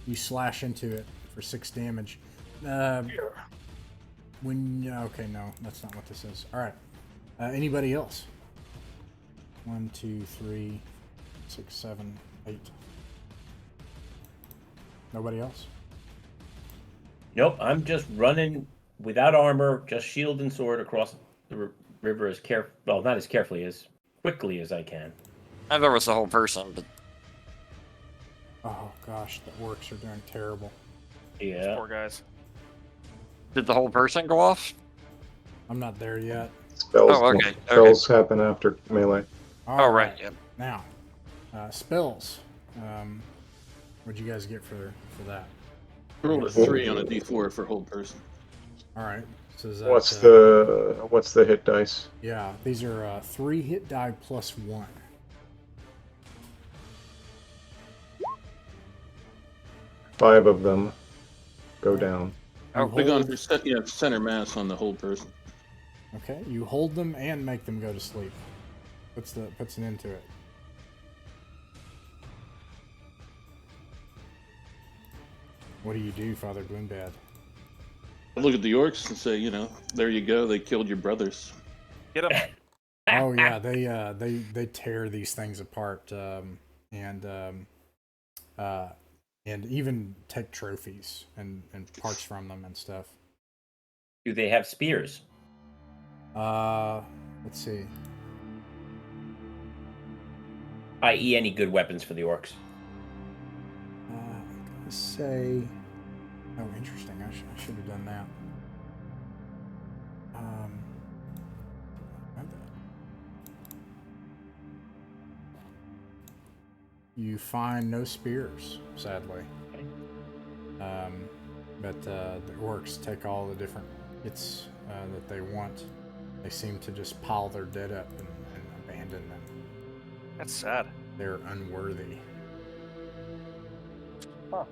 You slash into it for 6 damage. Okay, no, that's not what this is. All right. Anybody else? 1, 2, 3, 6, 7, 8. Nobody else? Nope, I'm just running without armor, just shield and sword across the river not as carefully, as quickly as I can. I thought it was the whole person, but Oh gosh, the orcs are doing terrible. Yeah. Poor guys. did the whole person go off? I'm not there yet. Spells. Oh, okay, Spells happen after melee. Oh, right. Yep. Now, spells. What'd you guys get for that? Roll a 3 on a d4 for hold person. All right. So is that, What's the hit dice? Yeah, these are 3 hit die plus 1. Five of them go down. Oh, Click on center mass on the hold person. Okay, you hold them and make them go to sleep. Puts an end to it. What do you do, Father Bloombad? I look at the orcs and say, there you go. They killed your brothers. Get him. Oh yeah, they tear these things apart, and even take trophies and parts from them and stuff. Do they have spears? Let's see. I.e., any good weapons for the orcs? I'm gonna say. Oh, interesting. I should have done that. Read that. You find no spears, sadly. But the orcs take all the different hits that they want. They seem to just pile their dead up abandon them. That's sad. They're unworthy. Huh.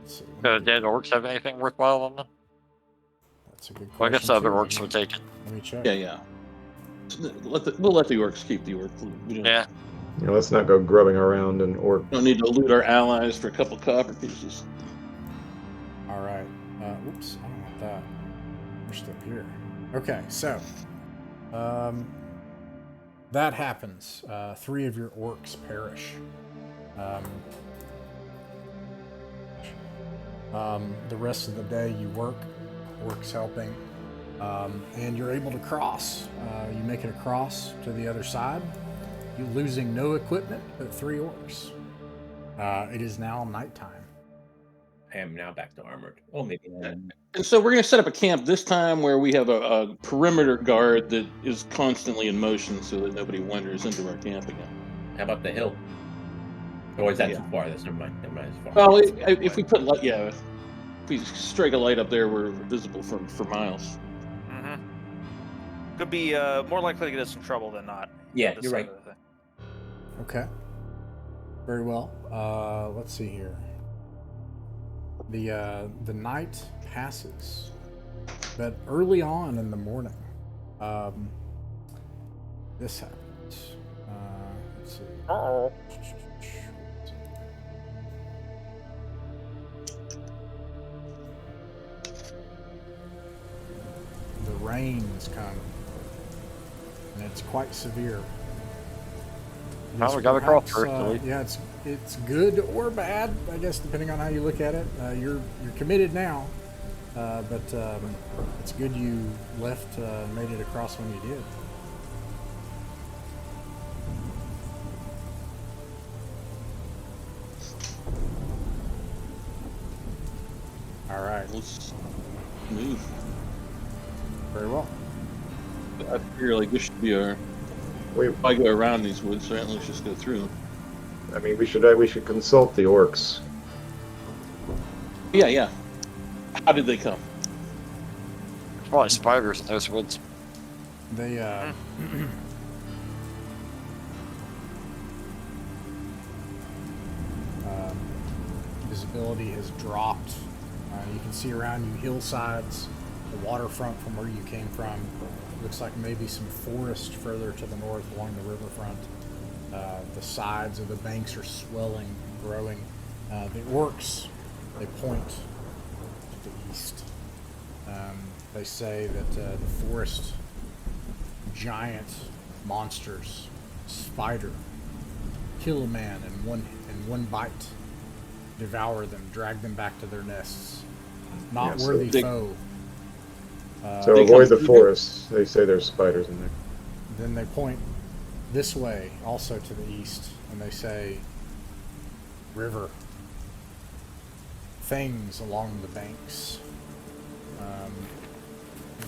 Let's see, Do the dead orcs have anything worthwhile on them? that's a good question. Well, I guess the other too. orcs would take it. Let me check. Yeah. We'll let the orcs keep the orc. We don't, Yeah. Let's not go grubbing around and orc. don't need to loot our allies for a couple copper pieces. All right. Oops, I don't want that. We're still here. Okay, so that happens. 3 of your orcs perish. The rest of the day you work, orcs helping, and you're able to cross. You make it across to the other side. You're losing no equipment but 3 orcs. It is now nighttime. I am now back to armored. Oh, maybe. And so we're going to set up a camp this time where we have a perimeter guard that is constantly in motion so that nobody wanders into our camp again. How about the hill? Or is that Yeah. too far? That's never mind. Never mind. It's far. Well, if we put light, if we strike a light up there, we're visible for miles. Mm-hmm. Could be more likely to get us in trouble than not. Yeah, This you're side right. of the thing. Okay. Very well. Let's see here. The night passes, but early on in the morning, this happens. Let's see. Uh-oh. The rain is coming, and it's quite severe. Well, It's we gotta cross perhaps, first, at least. yeah, it's good or bad, I guess, depending on how you look at it. You're committed now, but it's good you left, made it across when you did. All right, Let's move. very well. I figure like this should be our. We, If I go around these woods, right? Let's just go through them. I mean, we should consult the orcs. Yeah. How did they come? There's probably spiders in those woods. They visibility has dropped. You can see around you hillsides, the waterfront from where you came from. Looks like maybe some forest further to the north along the riverfront. The sides of the banks are swelling, growing. The orcs, they point to the east. They say that the forest giant monsters, spider, kill a man in one bite, devour them, drag them back to their nests. Not Yeah, so worthy they- foe. So They avoid come the through forest. They say there's spiders in there. Then they point this way, also to the east, and they say, river. Things along the banks. Let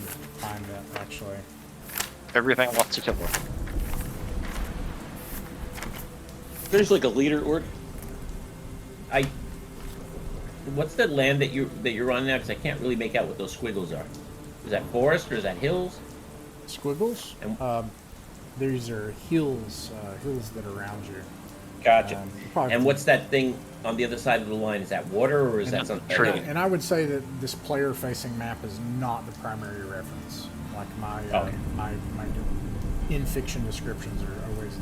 me find that, actually. Everything wants to kill them. There's like a leader orc. What's the land that you're on now? Because I can't really make out what those squiggles are. Is that forest or is that hills? Squiggles? And- These are hills that are around you. Gotcha. Probably- And what's that thing on the other side of the line? Is that water or is that something? Tree. And I would say that this player-facing map is not the primary reference. Like my Okay. my in-fiction descriptions are always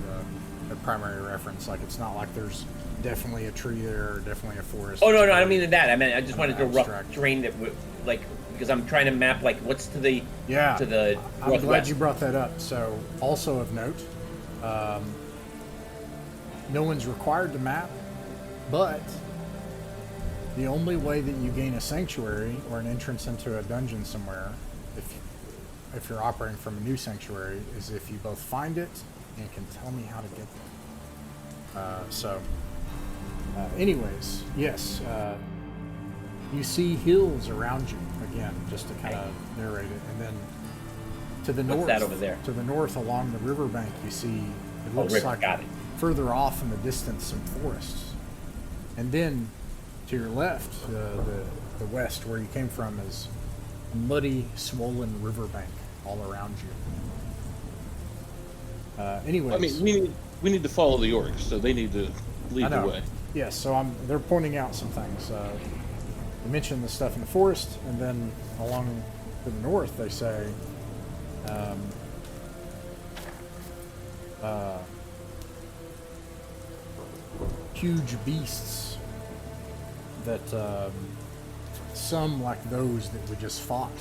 the primary reference. Like it's not like there's definitely a tree there or definitely a forest. Oh no, I don't mean that. I mean I just wanted to rough Abstract. terrain that like because I'm trying to map like what's to the Yeah. to the I'm northwest. glad you brought that up. So, also of note, no one's required to map, but the only way that you gain a sanctuary or an entrance into a dungeon somewhere, if you're operating from a new sanctuary, is if you both find it and can tell me how to get there. Anyways, yes, you see hills around you again, just to kind of narrate it, and then to the What's north, that over there? to the north along the riverbank, you see it looks river, like got it. further off in the distance some forests, and then to your left, the west where you came from is a muddy, swollen riverbank all around you. Anyways, I mean, we need to follow the orcs, so they need to lead the way. Yes, so they're pointing out some things. They mention the stuff in the forest, and then along to the north, they say, huge beasts that some like those that we just fought,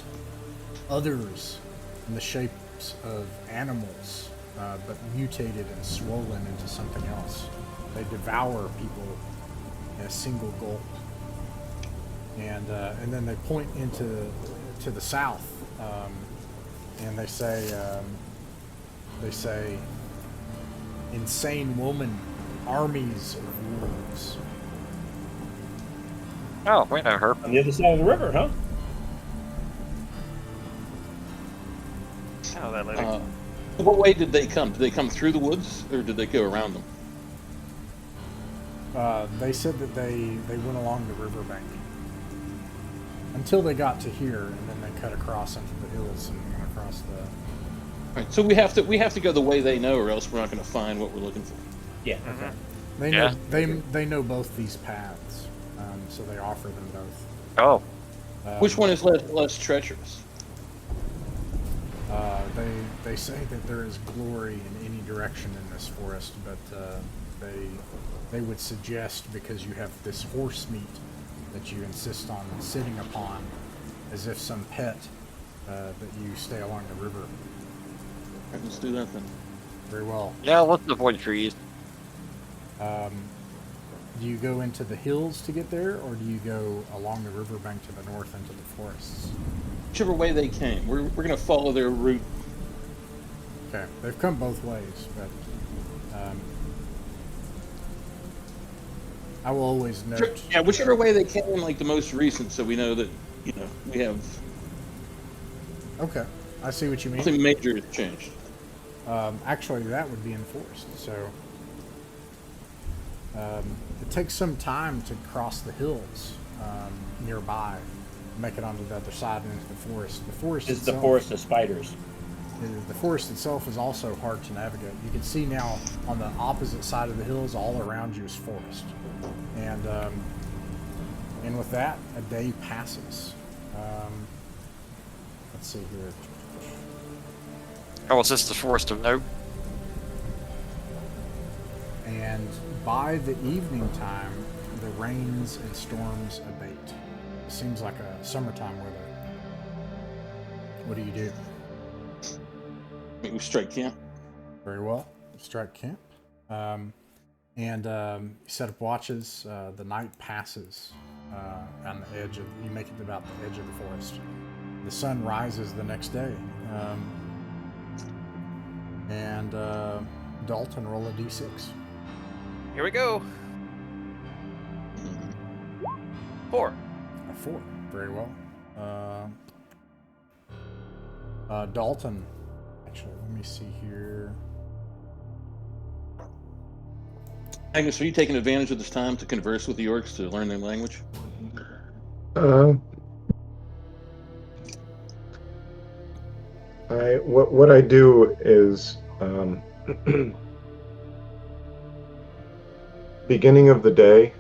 others in the shapes of animals, but mutated and swollen into something else. They devour people in a single gulp, and then they point to the south, and they say, insane woman, armies of wolves. Oh, we know her. On the other side of the river, huh? Oh, that lady. What way did they come? Did they come through the woods, or did they go around them? They said that they went along the riverbank until they got to here, and then they cut across into the hills and went across the. All right, so we have to go the way they know, or else we're not going to find what we're looking for. Yeah. Okay. They know they know both these paths, so they offer them both. Oh, Which one is less treacherous? They say that there is glory in any direction in this forest, but they would suggest, because you have this horse meat that you insist on sitting upon as if some pet, that you stay along the river. All right, let's do that then. Very well. yeah, let's avoid trees. Do you go into the hills to get there, or do you go along the riverbank to the north into the forests? Whichever way they came, we're going to follow their route. Okay, they've come both ways, but I will always note. Yeah, whichever way they came, like the most recent, so we know that we have Okay, I see what you mean. nothing major has changed. Actually, that would be enforced. So it takes some time to cross the hills nearby, make it onto the other side and into the forest. The forest It's the itself, forest of spiders. The forest itself is also hard to navigate. You can see now on the opposite side of the hills, all around you is forest, and with that, a day passes. Let's see here. Oh, is this the Forest of Note? And by the evening time, the rains and storms abate. It seems like a summertime weather. What do you do? We strike camp. Very well. Strike camp. You set up watches. The night passes on the edge of. You make it about the edge of the forest. The sun rises the next day. Dalton, roll a d6. Here we go. 4. A 4. Very well. Dalton. Actually, let me see here. Agnes, are you taking advantage of this time to converse with the orcs to learn their language? What I do is beginning of the day,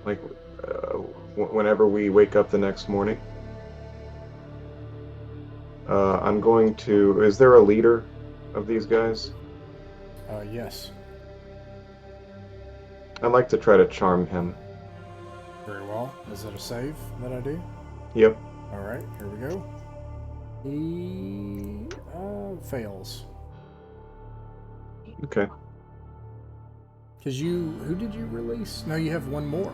like whenever we wake up the next morning, I'm going to. Is there a leader of these guys? Yes. I'd like to try to charm him. Very well. Is it a save that I do? Yep. All right. Here we go. He fails. Okay. Because who did you release? No, you have one more.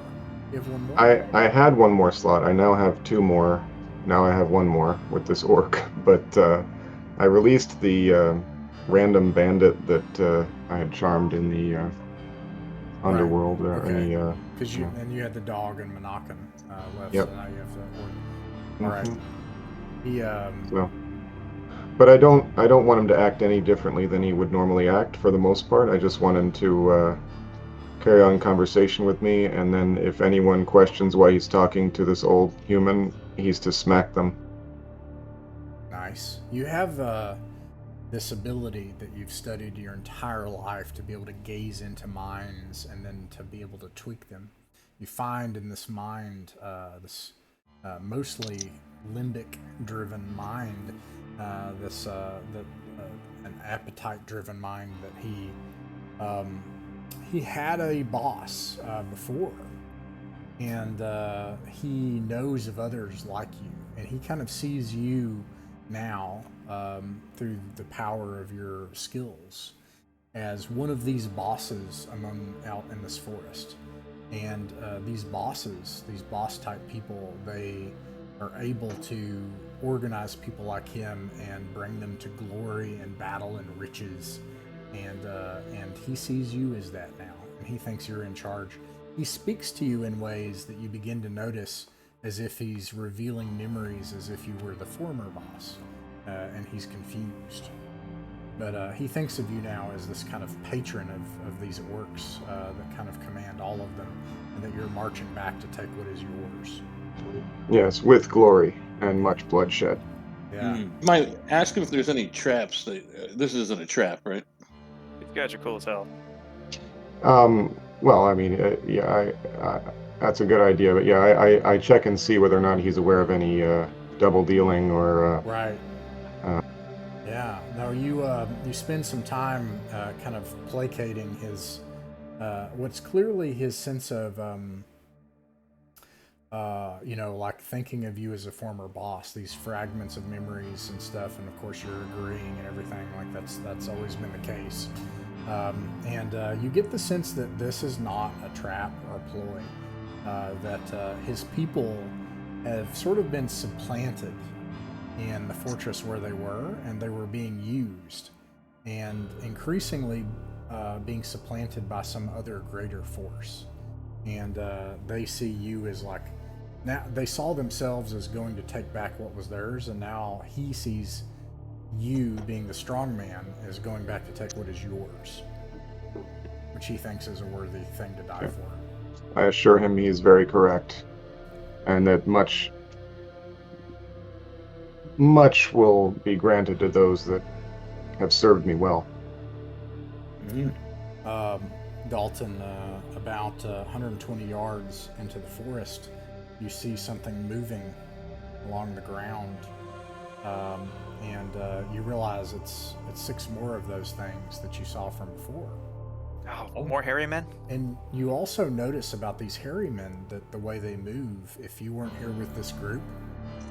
You have one more. I had one more slot. I now have 2 more. Now I have 1 more with this orc. But I released the random bandit that I had charmed in the underworld. Okay. Because you had the dog and Monacan left. Yep. So now you have the orc. All right. He So, but I don't want him to act any differently than he would normally act for the most part. I just want him to carry on conversation with me, and then if anyone questions why he's talking to this old human, he's to smack them. Nice. You have this ability that you've studied your entire life to be able to gaze into minds and then to be able to tweak them. You find in this mind, this mostly limbic-driven mind, an appetite-driven mind that he had a boss before, and he knows of others like you, and he kind of sees you now through the power of your skills as one of these bosses out in this forest. And these boss type people, they are able to organize people like him and bring them to glory and battle and riches. And he sees you as that now, and he thinks you're in charge. He speaks to you in ways that you begin to notice as if he's revealing memories as if you were the former boss, and he's confused. But he thinks of you now as this kind of patron of these orcs that kind of command all of them, and that you're marching back to take what is yours. Yes, with glory and much bloodshed. Yeah. Might ask him if there's any traps. This isn't a trap, right? These guys are cool as hell. Well, I mean, yeah, that's a good idea. But yeah, I check and see whether or not he's aware of any double dealing or. Right. Yeah. No, you spend some time kind of placating his what's clearly his sense of like thinking of you as a former boss, these fragments of memories and stuff, and of course you're agreeing and everything, like that's always been the case. And you get the sense that this is not a trap or a ploy, that his people have sort of been supplanted in the fortress where they were, and they were being used, and increasingly being supplanted by some other greater force. And they see you as like, now they saw themselves as going to take back what was theirs, and now he sees you, being the strong man, as going back to take what is yours, which he thinks is a worthy thing to die for. I assure him he is very correct, and that much will be granted to those that have served me well. Dalton, about 120 yards into the forest, you see something moving along the ground, and you realize it's 6 more of those things that you saw from before. Oh, more hairy men? And you also notice about these hairy men that the way they move, if you weren't here with this group,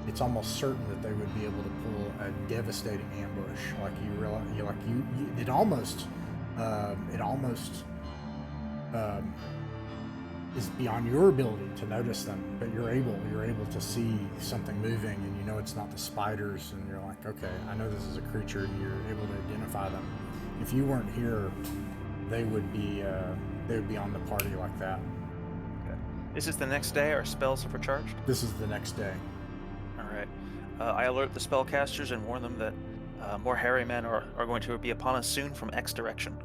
it's almost certain that they would be able to pull a devastating ambush. Like you realize, it almost is beyond your ability to notice them, but you're able to see something moving, and you know it's not the spiders, and you're like, okay, I know this is a creature, and you're able to identify them. If you weren't here, they would be on the party like that. Okay. Is this the next day? Our spells are recharged? This is the next day. All right. I alert the spellcasters and warn them that more hairy men are going to be upon us soon from X direction.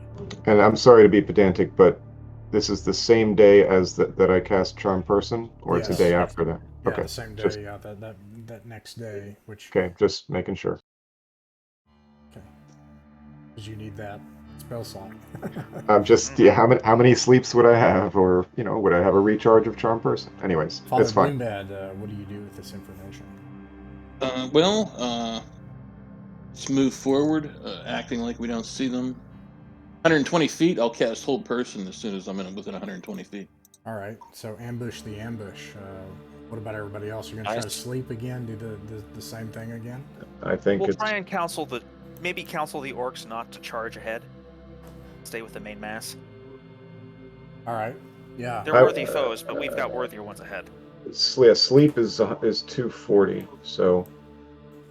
And I'm sorry to be pedantic, but this is the same day as that I cast Charm Person, or it's a day after that? Yeah, okay. The same day, just, that next day, which... Okay, just making sure. Okay. Because you need that spell slot. I'm just, yeah, how many sleeps would I have, or, would I have a recharge of Charm Person? Anyways, Father it's fine. Bloombad, what do you do with this information? Let's move forward, acting like we don't see them. 120 feet, I'll cast Hold Person as soon as I'm within 120 feet. All right, so ambush the ambush. What about everybody else? You're going to try to sleep again, do the same thing again? I think we'll try and counsel the orcs not to charge ahead. Stay with the main mass. All right, yeah. They're worthy foes, but we've got worthier ones ahead. Sleep is 240, so...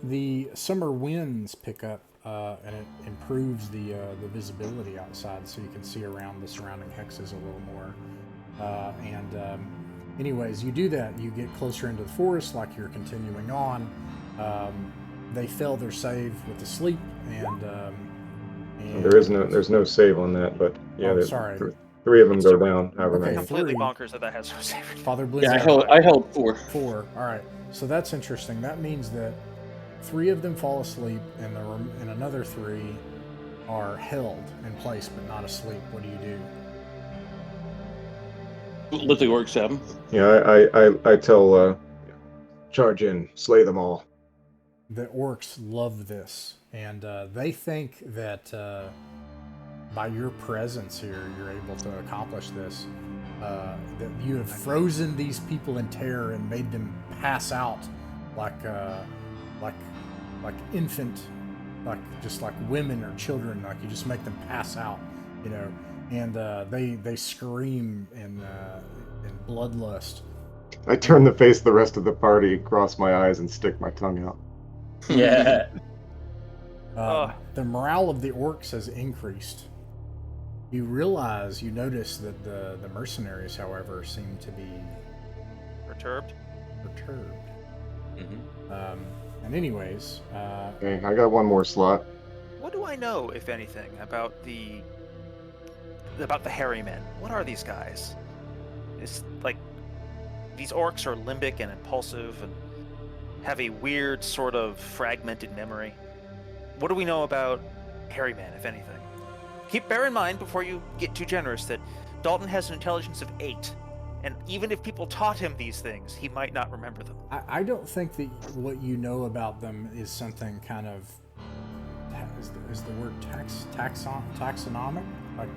The summer winds pick up, and it improves the visibility outside, so you can see around the surrounding hexes a little more. Anyways, you do that. You get closer into the forest, like you're continuing on. They fail their save with the sleep, and there's no save on that, but yeah, sorry. 3 of them go down. However many. Completely bonkers that has no save. Father Blitz. Yeah, I held 4. 4. All right, so that's interesting. That means that 3 of them fall asleep, and another 3 are held in place but not asleep. What do you do? Let the orcs have them. Yeah, I tell charge in, slay them all. The orcs love this, and they think that by your presence here, you're able to accomplish this. That you have frozen these people in terror and made them pass out like infant, just like women or children. Like you just make them pass out, you know. And they scream in bloodlust. I turn to face the rest of the party, cross my eyes, and stick my tongue out. Yeah. The morale of the orcs has increased. You notice that the mercenaries, however, seem to be Perturbed. Mm-hmm. And anyways, Okay, I got one more slot. What do I know, if anything, about the hairy men? What are these guys? It's like these orcs are limbic and impulsive and have a weird sort of fragmented memory. What do we know about hairy men, if anything? Bear in mind, before you get too generous, that Dalton has an intelligence of 8, and even if people taught him these things, he might not remember them. I don't think that what you know about them is something kind of is the word taxonomic? Like,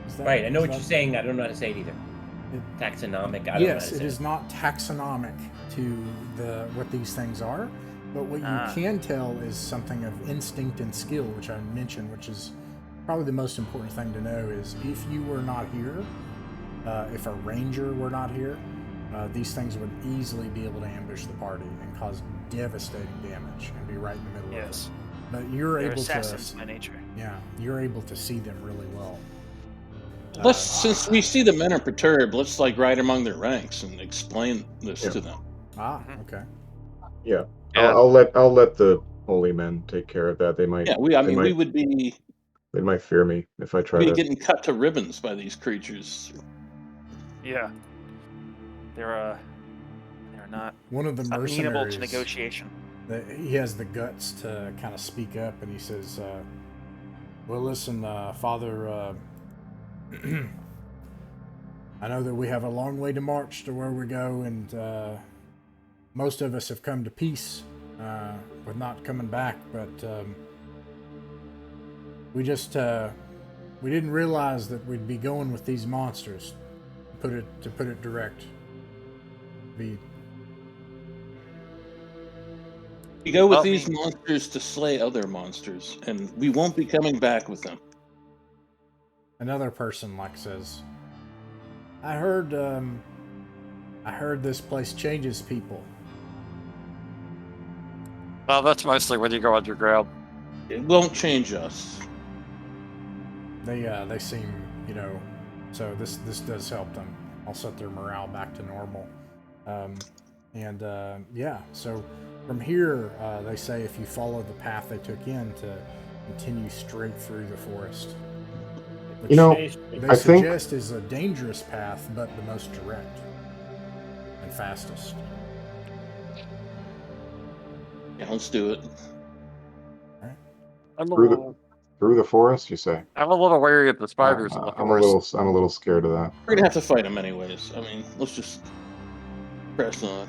is that, Right, I know what that- you're saying. I don't know how to say it either. Taxonomic. I don't know how Yes, to it say is not taxonomic to what these things are, but what you can tell is something of instinct and skill, which I mentioned, which is probably the most important thing to know. Is if you were not here, if a ranger were not here, these things would easily be able to ambush the party and cause devastating damage and be right in the middle of it. But you're They're able assassins to, by nature. yeah, you're able to see them really well. Since we see the men are perturbed, let's ride among their ranks and explain this to them. Okay. Yeah, Yeah. I'll let the holy men take care of that. They might. Yeah, we would be They might fear me if I try to. getting cut to ribbons by these creatures. Yeah. They're not One of the amenable mercenaries, to negotiation. he has the guts to kind of speak up, and he says, well, listen, Father, I know that we have a long way to march to where we go, and most of us have come to peace with not coming back, but we didn't realize that we'd be going with these monsters, to put it direct. We go with Well, these monsters to slay other monsters, and we won't be coming back with them. Another person says, I heard this place changes people. Well, that's mostly when you go underground. It won't change us. They seem, so this does help them. I'll set their morale back to normal. So from here, they say if you follow the path they took in, to continue straight through the forest. Which they I think suggest is a dangerous path, but the most direct and fastest. Yeah, let's do it. I'm through the forest, you say? I'm a little wary of the spiders in the I'm forest. a little scared of that. We're gonna have to fight them anyways. I mean, let's just press on.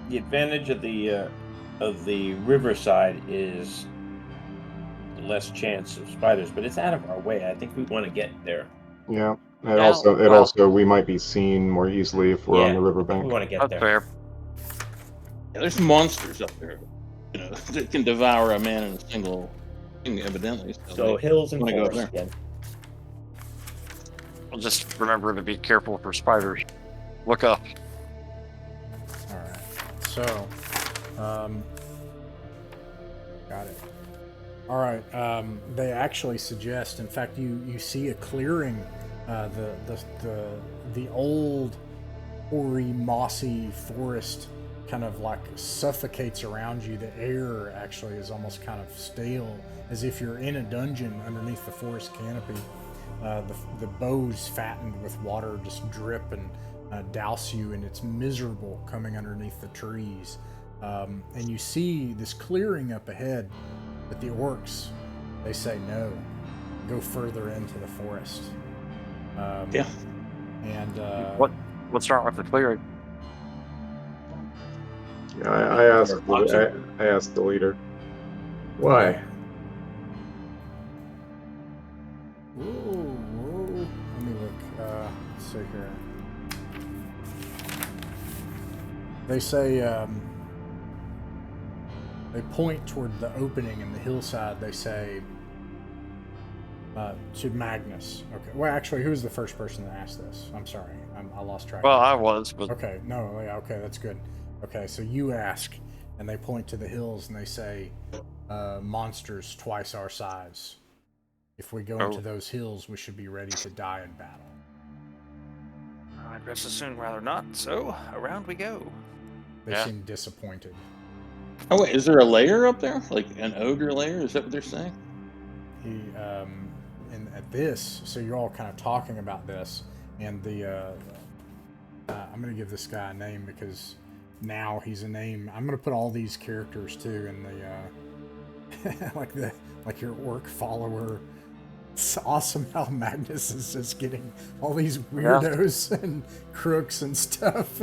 The advantage of the riverside is less chance of spiders, but it's out of our way. I think we want to get there. Yeah. Well, Also we might be seen more easily if we're on the We riverbank. want to get That's there. fair. Yeah, there's monsters up there, that can devour a man in a single thing, evidently. So hills and wanna go forests there. again. I'll just remember to be careful for spiders. Look up. All right. So, got it. All right. They actually suggest. In fact, you see a clearing. The old, hoary, mossy forest kind of suffocates around you. The air actually is almost kind of stale, as if you're in a dungeon underneath the forest canopy. The boughs fattened with water just drip and douse you, and it's miserable coming underneath the trees. And you see this clearing up ahead, but the orcs, they say no, go further into the forest. Yeah. And What's wrong with the clearing? Yeah, I asked the leader. Why? Whoa. Let me look. Let's see here. They say, they point toward the opening in the hillside. They say, to Magnus. Okay. Well, actually, who was the first person to ask this? I'm sorry. I lost track. Well, I was, but... Okay. No, yeah, okay, that's good. Okay, so you ask, and they point to the hills, and they say, monsters twice our size. If we go into those hills, we should be ready to die in battle. I'd just as soon rather not, so around we go. They seem disappointed. Oh wait, is there a layer up there? Like an ogre layer? Is that what they're saying? He, and at this, so you're all kind of talking about this, and the, I'm going to give this guy a name because now he's a name. I'm going to put all these characters too in the, like your orc follower. It's awesome how Magnus is just getting all these weirdos and crooks and stuff.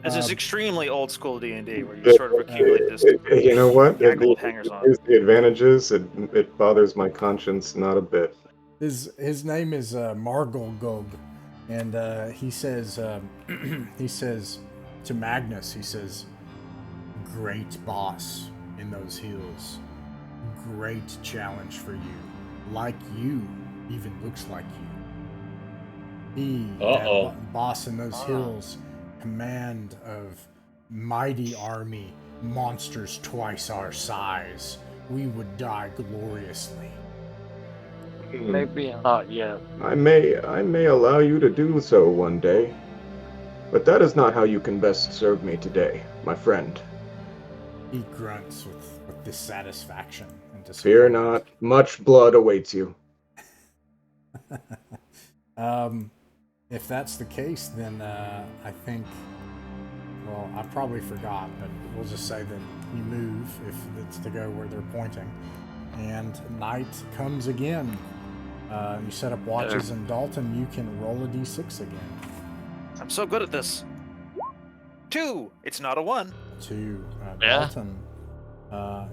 This is extremely old school D&D, where you sort of accumulate this. You know what? Gaggle of hangers on. The advantages, it bothers my conscience not a bit. His name is Margolgog, and he says to Magnus, he says, "Great boss in those hills, great challenge for you. Like you, even looks like you. That boss in those hills, command of mighty army, monsters twice our size. We would die gloriously." Maybe not yet. I may allow you to do so one day, but that is not how you can best serve me today, my friend. He grunts with dissatisfaction and disappointment. Fear not, much blood awaits you. If that's the case, then I think, well, I probably forgot, but we'll just say that you move if it's to go where they're pointing. And night comes again. You set up watches, and Dalton, you can roll a d6 again. I'm so good at this. 2. It's not a 1. 2. Dalton,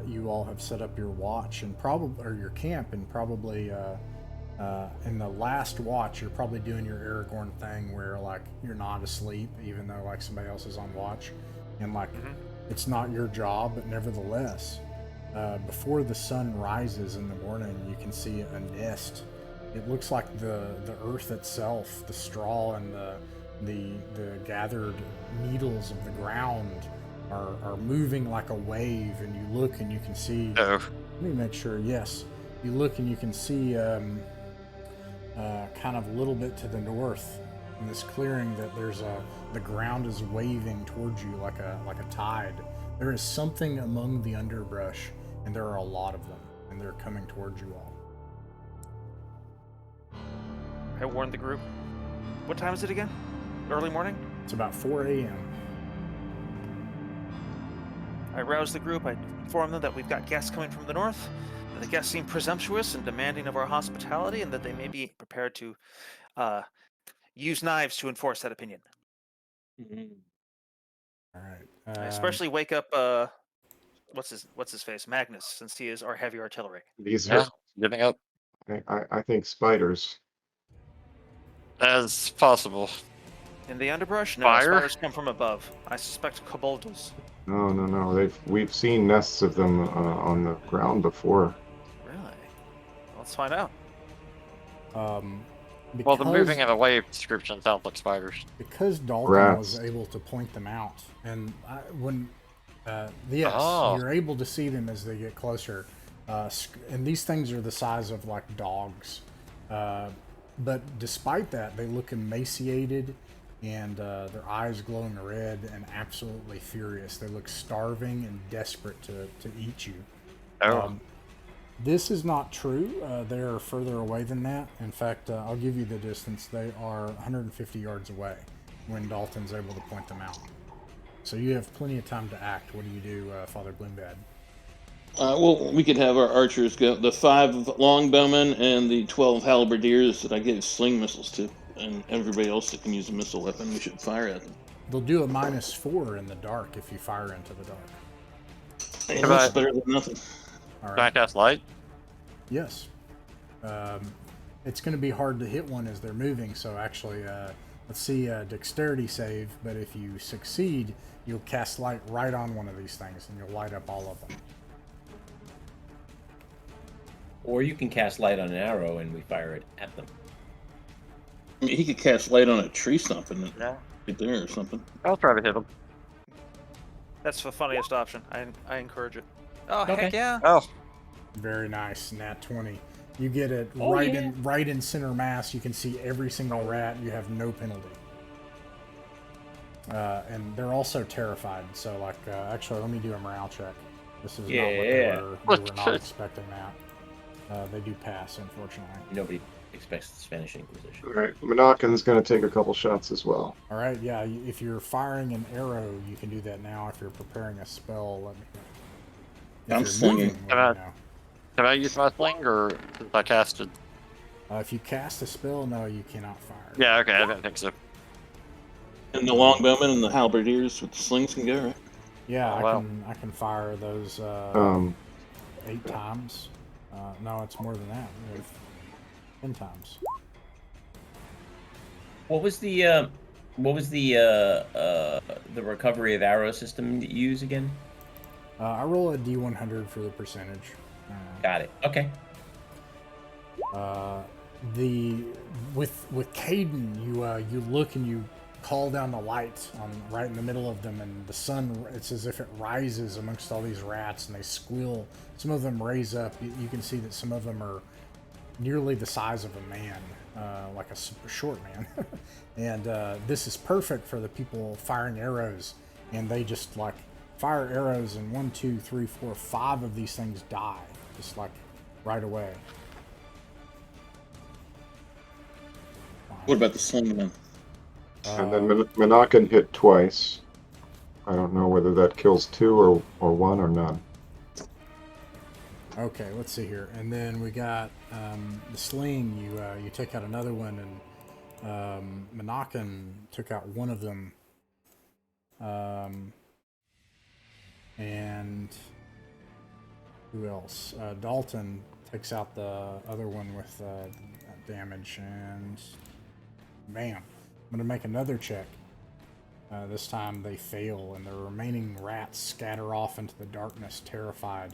you all have set up your watch and or your camp, and probably in the last watch, you're probably doing your Aragorn thing where like you're not asleep, even though like somebody else is on watch, and like it's not your job, but nevertheless, before the sun rises in the morning, you can see a nest. It looks like the earth itself, the straw and the gathered needles of the ground are moving like a wave, and you look and you can see. Let me make sure. Yes, you look and you can see kind of a little bit to the north in this clearing that there's the ground is waving towards you like a tide. There is something among the underbrush, and there are a lot of them, and they're coming towards you all. I warned the group. What time is it again? Early morning? It's about 4 a.m. I roused the group. I informed them that we've got guests coming from the north, that the guests seem presumptuous and demanding of our hospitality, and that they may be prepared to use knives to enforce that opinion. All right. I especially wake up what's his face, Magnus, since he is our heavy artillery. These are, Giving up I think, spiders. as possible. In the underbrush? No, Fire? spiders come from above. I suspect kobolds. No. We've seen nests of them on the ground before. Really? Let's find out. Well, the moving and a wave description sounds like spiders. Because Dalton was able to point them out, and you're able to see them as they get closer. And these things are the size of like dogs. But despite that, they look emaciated, and their eyes glowing red and absolutely furious. They look starving and desperate to eat you. This is not true. They are further away than that. In fact, I'll give you the distance. They are 150 yards away. when Dalton's able to point them out. So you have plenty of time to act. What do you do, Father Bloombad? Well, we could have our archers go. The 5 longbowmen and the 12 halberdiers that I gave sling missiles to, and everybody else that can use a missile weapon, we should fire at them. They'll do a -4 in the dark if you fire into the dark. Hey, Can that's I- better than nothing. All Can I right. cast light? Yes. It's going to be hard to hit one as they're moving, so actually, let's see a dexterity save, but if you succeed, you'll cast light right on one of these things, and you'll light up all of them. Or you can cast light on an arrow and we fire it at them. I mean, he could cast light on a tree stump and Yeah. right there or something. I'll try to hit him. That's the funniest option. I encourage it. Oh Okay. heck yeah! Oh, Very nice, nat 20. You get it Oh, right yeah. in center mass. You can see every single rat. You have no penalty. And they're also terrified. So, like, actually, let me do a morale check. This is not what Yeah. they were not expecting that. They do pass, unfortunately. Nobody expects the Spanish Inquisition. All right, Monacan's going to take a couple shots as well. All right, yeah. If you're firing an arrow, you can do that now. If you're preparing a spell, let me know. If I'm you're slinging. moving, let me know. can I use my sling or since I casted? If you cast a spell, no, you cannot fire. Yeah, okay, I didn't think so. And the longbowmen and the halberdiers with the slings can go, right? Yeah, Oh, wow. I can fire those 8 times. No, it's more than that. We have 10 times. What was the recovery of arrow system that you use again? I roll a d100 for the percentage. Got it. Okay. With Caden, you look and you call down the light on right in the middle of them, and the sun, it's as if it rises amongst all these rats, and they squeal. Some of them raise up. You can see that some of them are nearly the size of a man, like a super short man. And this is perfect for the people firing arrows, and they just like fire arrows, and 1, 2, 3, 4, 5 of these things die, just like right away. What about the slingmen? And then Monacan hit twice. I don't know whether that kills 2 or 1 or none. Okay, let's see here. And then we got the sling. You take out another one, and Monacan took out one of them. And who else? Dalton takes out the other one with damage, and bam. I'm going to make another check. This time they fail, and the remaining rats scatter off into the darkness, terrified.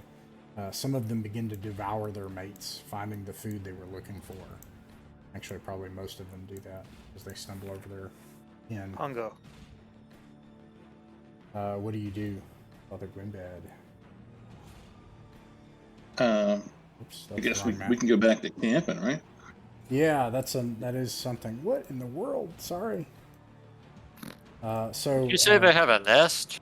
Some of them begin to devour their mates, finding the food they were looking for. Actually, probably most of them do that, as they stumble over their inn. Hongo. What do you do, Father Gwimbad? Oops, I that's guess the wrong map. we can go back to camping, right? Yeah, that is something. What in the world? Sorry. So Did you say they have a nest?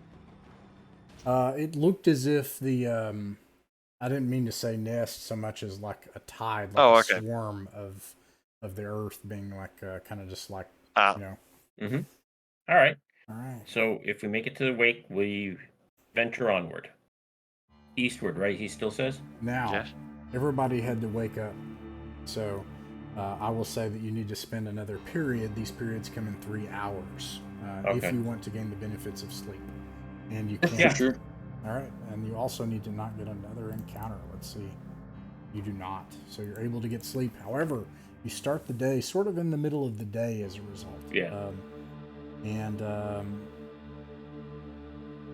it looked as if the I didn't mean to say nest so much as like a tide, like Oh, a okay. swarm of the earth being like kind of just like Ah. you know. Mm-hmm. All right. All right. So if we make it to the wake, we venture onward. Eastward, right? He still says? Now Yes. everybody had to wake up, so I will say that you need to spend another period. These periods come in 3 hours if Okay. you want to gain the benefits of sleep, and you can't. Yeah. Sure. All right, and you also need to not get another encounter. Let's see. You do not, so you're able to get sleep. However, you start the day sort of in the middle of the day as a result. Yeah.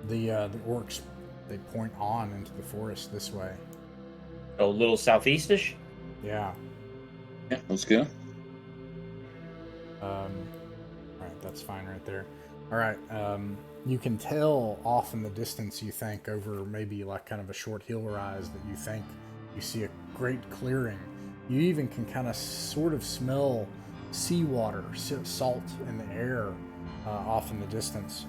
The orcs, they point on into the forest this way. A little southeastish? Yeah. Yeah, let's go. All right, that's fine right there. All right, you can tell off in the distance, you think, over maybe like kind of a short hill rise, that you think you see a great clearing. You even can kind of sort of smell seawater, salt in the air off in the distance.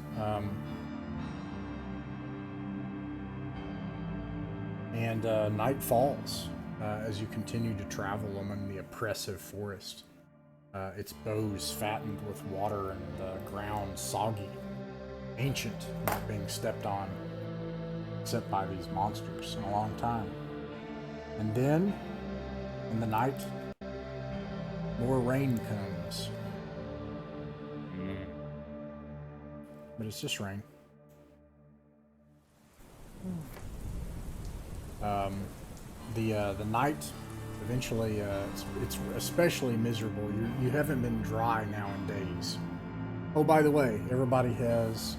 And night falls as you continue to travel among the oppressive forest. its boughs fattened with water and the ground soggy, ancient, not being stepped on except by these monsters in a long time. And then, in the night, more rain comes. But it's just rain. The night eventually it's especially miserable. You haven't been dry now in days. Oh, by the way, everybody has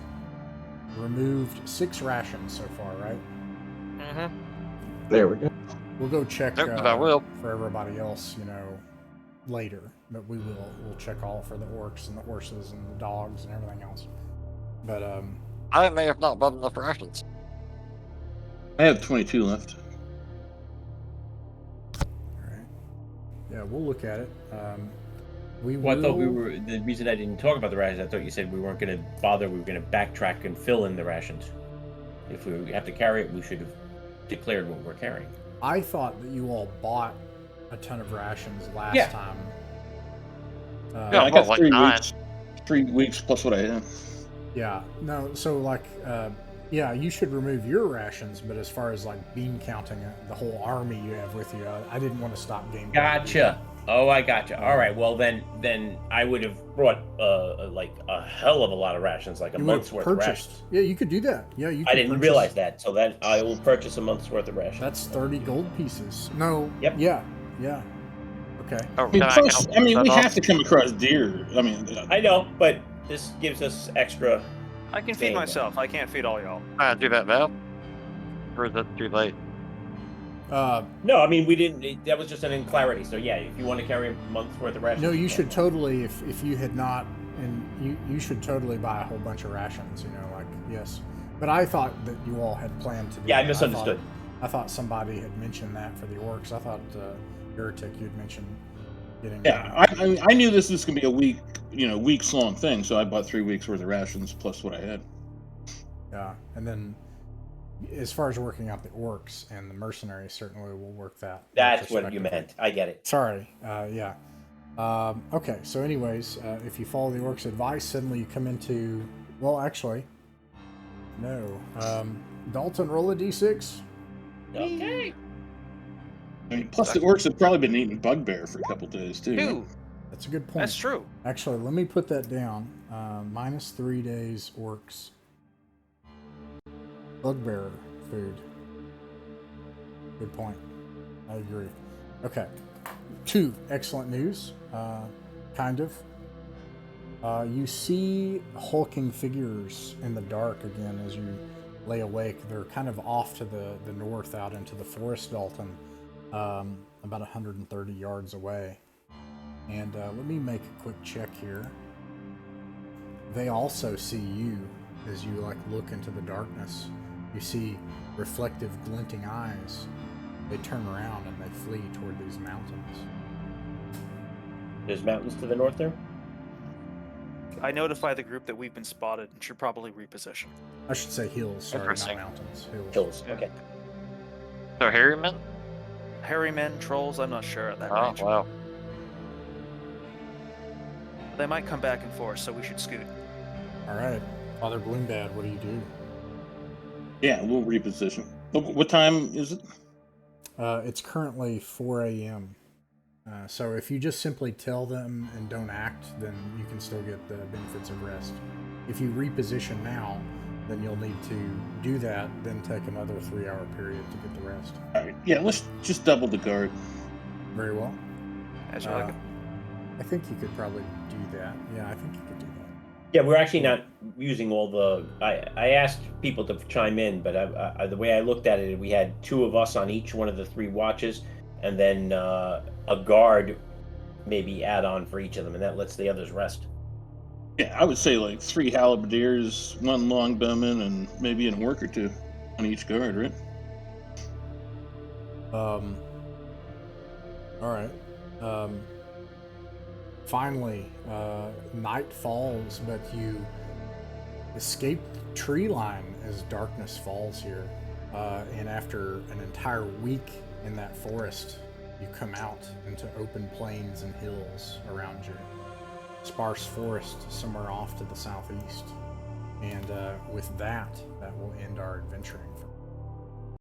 removed 6 rations so far, right? Mm-hmm. There we go. We'll go check Yep, I will. for everybody else, later. But we'll check all for the orcs and the horses and the dogs and everything else. But I may have not bought enough rations. I have 22 left. Alright. Yeah, we'll look at it. Well, I thought the reason I didn't talk about the rations, I thought you said we weren't going to bother, we were going to backtrack and fill in the rations. If we have to carry it, we should have declared what we're carrying. I thought that you all bought a ton of rations last time. Yeah, I got like 3 9. weeks. 3 weeks plus what I have. Yeah, no, so yeah, you should remove your rations, but as far as bean counting the whole army you have with you, I didn't want to stop game. Gotcha. Oh, I gotcha. All right. Well, then I would have brought a hell of a lot of rations, like a month's worth of rations. Yeah, you could do that. Yeah, you. I didn't realize that, so then I will purchase a month's worth of rations. That's 30 gold pieces. No. Yep. Yeah. Okay. Oh, I mean, can plus, count I mean, that we off? have to come across deer. I mean, I know, but this gives us extra. I can feed Dang. myself. I can't feed all y'all. Do that now? Or is it too late? No, I mean we didn't. That was just an clarity. So yeah, if you want to carry a month's worth of rations. No, you should totally. If you had not, and you should totally buy a whole bunch of rations. Yes. But I thought that you all had planned to do Yeah, I that. misunderstood. I thought somebody had mentioned that for the orcs. I thought Heretic you'd mentioned getting. yeah, I knew this was gonna be a weeks long thing, so I bought 3 weeks worth of rations plus what I had. Yeah, and then as far as working out the orcs and the mercenaries, certainly we'll work that. That's what you retrospectively. meant. I get it. Sorry. Yeah. Okay. So, anyways, if you follow the orcs' advice, suddenly you come into. Well, actually, no. Dalton, roll a d6. Okay. I mean, plus the orcs have probably been eating bugbear for a couple days too. Dude, That's a good point. that's true. Actually, let me put that down. Minus 3 days orcs. Bugbear food. Good point. I agree. Okay. 2 excellent news. Kind of. You see hulking figures in the dark again as you lay awake. They're kind of off to the north out into the forest, Dalton, about 130 yards away. And let me make a quick check here. They also see you as you look into the darkness. You see reflective, glinting eyes. They turn around and they flee toward these mountains. There's mountains to the north there. I notify the group that we've been spotted and should probably reposition. I should say hills, sorry, not Interesting. mountains. Hills. Hills. Yeah. Okay. So Harryman? Hairy men, trolls, I'm not sure at that Oh, range. wow. They might come back and forth, so we should scoot. All right. Father Bloombad, what do you do? Yeah, we'll reposition. What time is it? It's currently 4 a.m. So if you just simply tell them and don't act, then you can still get the benefits of rest. If you reposition now, then you'll need to do that, then take another 3-hour period to get the rest. All right. Yeah, let's just double the guard. Very well. As you like it. I think you could probably do that. Yeah, I think you could do that. Yeah, we're actually not using all the. I asked people to chime in, but the way I looked at it, we had 2 of us on each one of the 3 watches, and then a guard maybe add on for each of them, and that lets the others rest. Yeah, I would say 3 halberdiers, 1 longbowman, and maybe an orc or 2 on each guard, right? All right. Finally, night falls, but you escape the tree line as darkness falls here. And after an entire week in that forest, you come out into open plains and hills around you. Sparse forest somewhere off to the southeast. And with that will end our adventuring.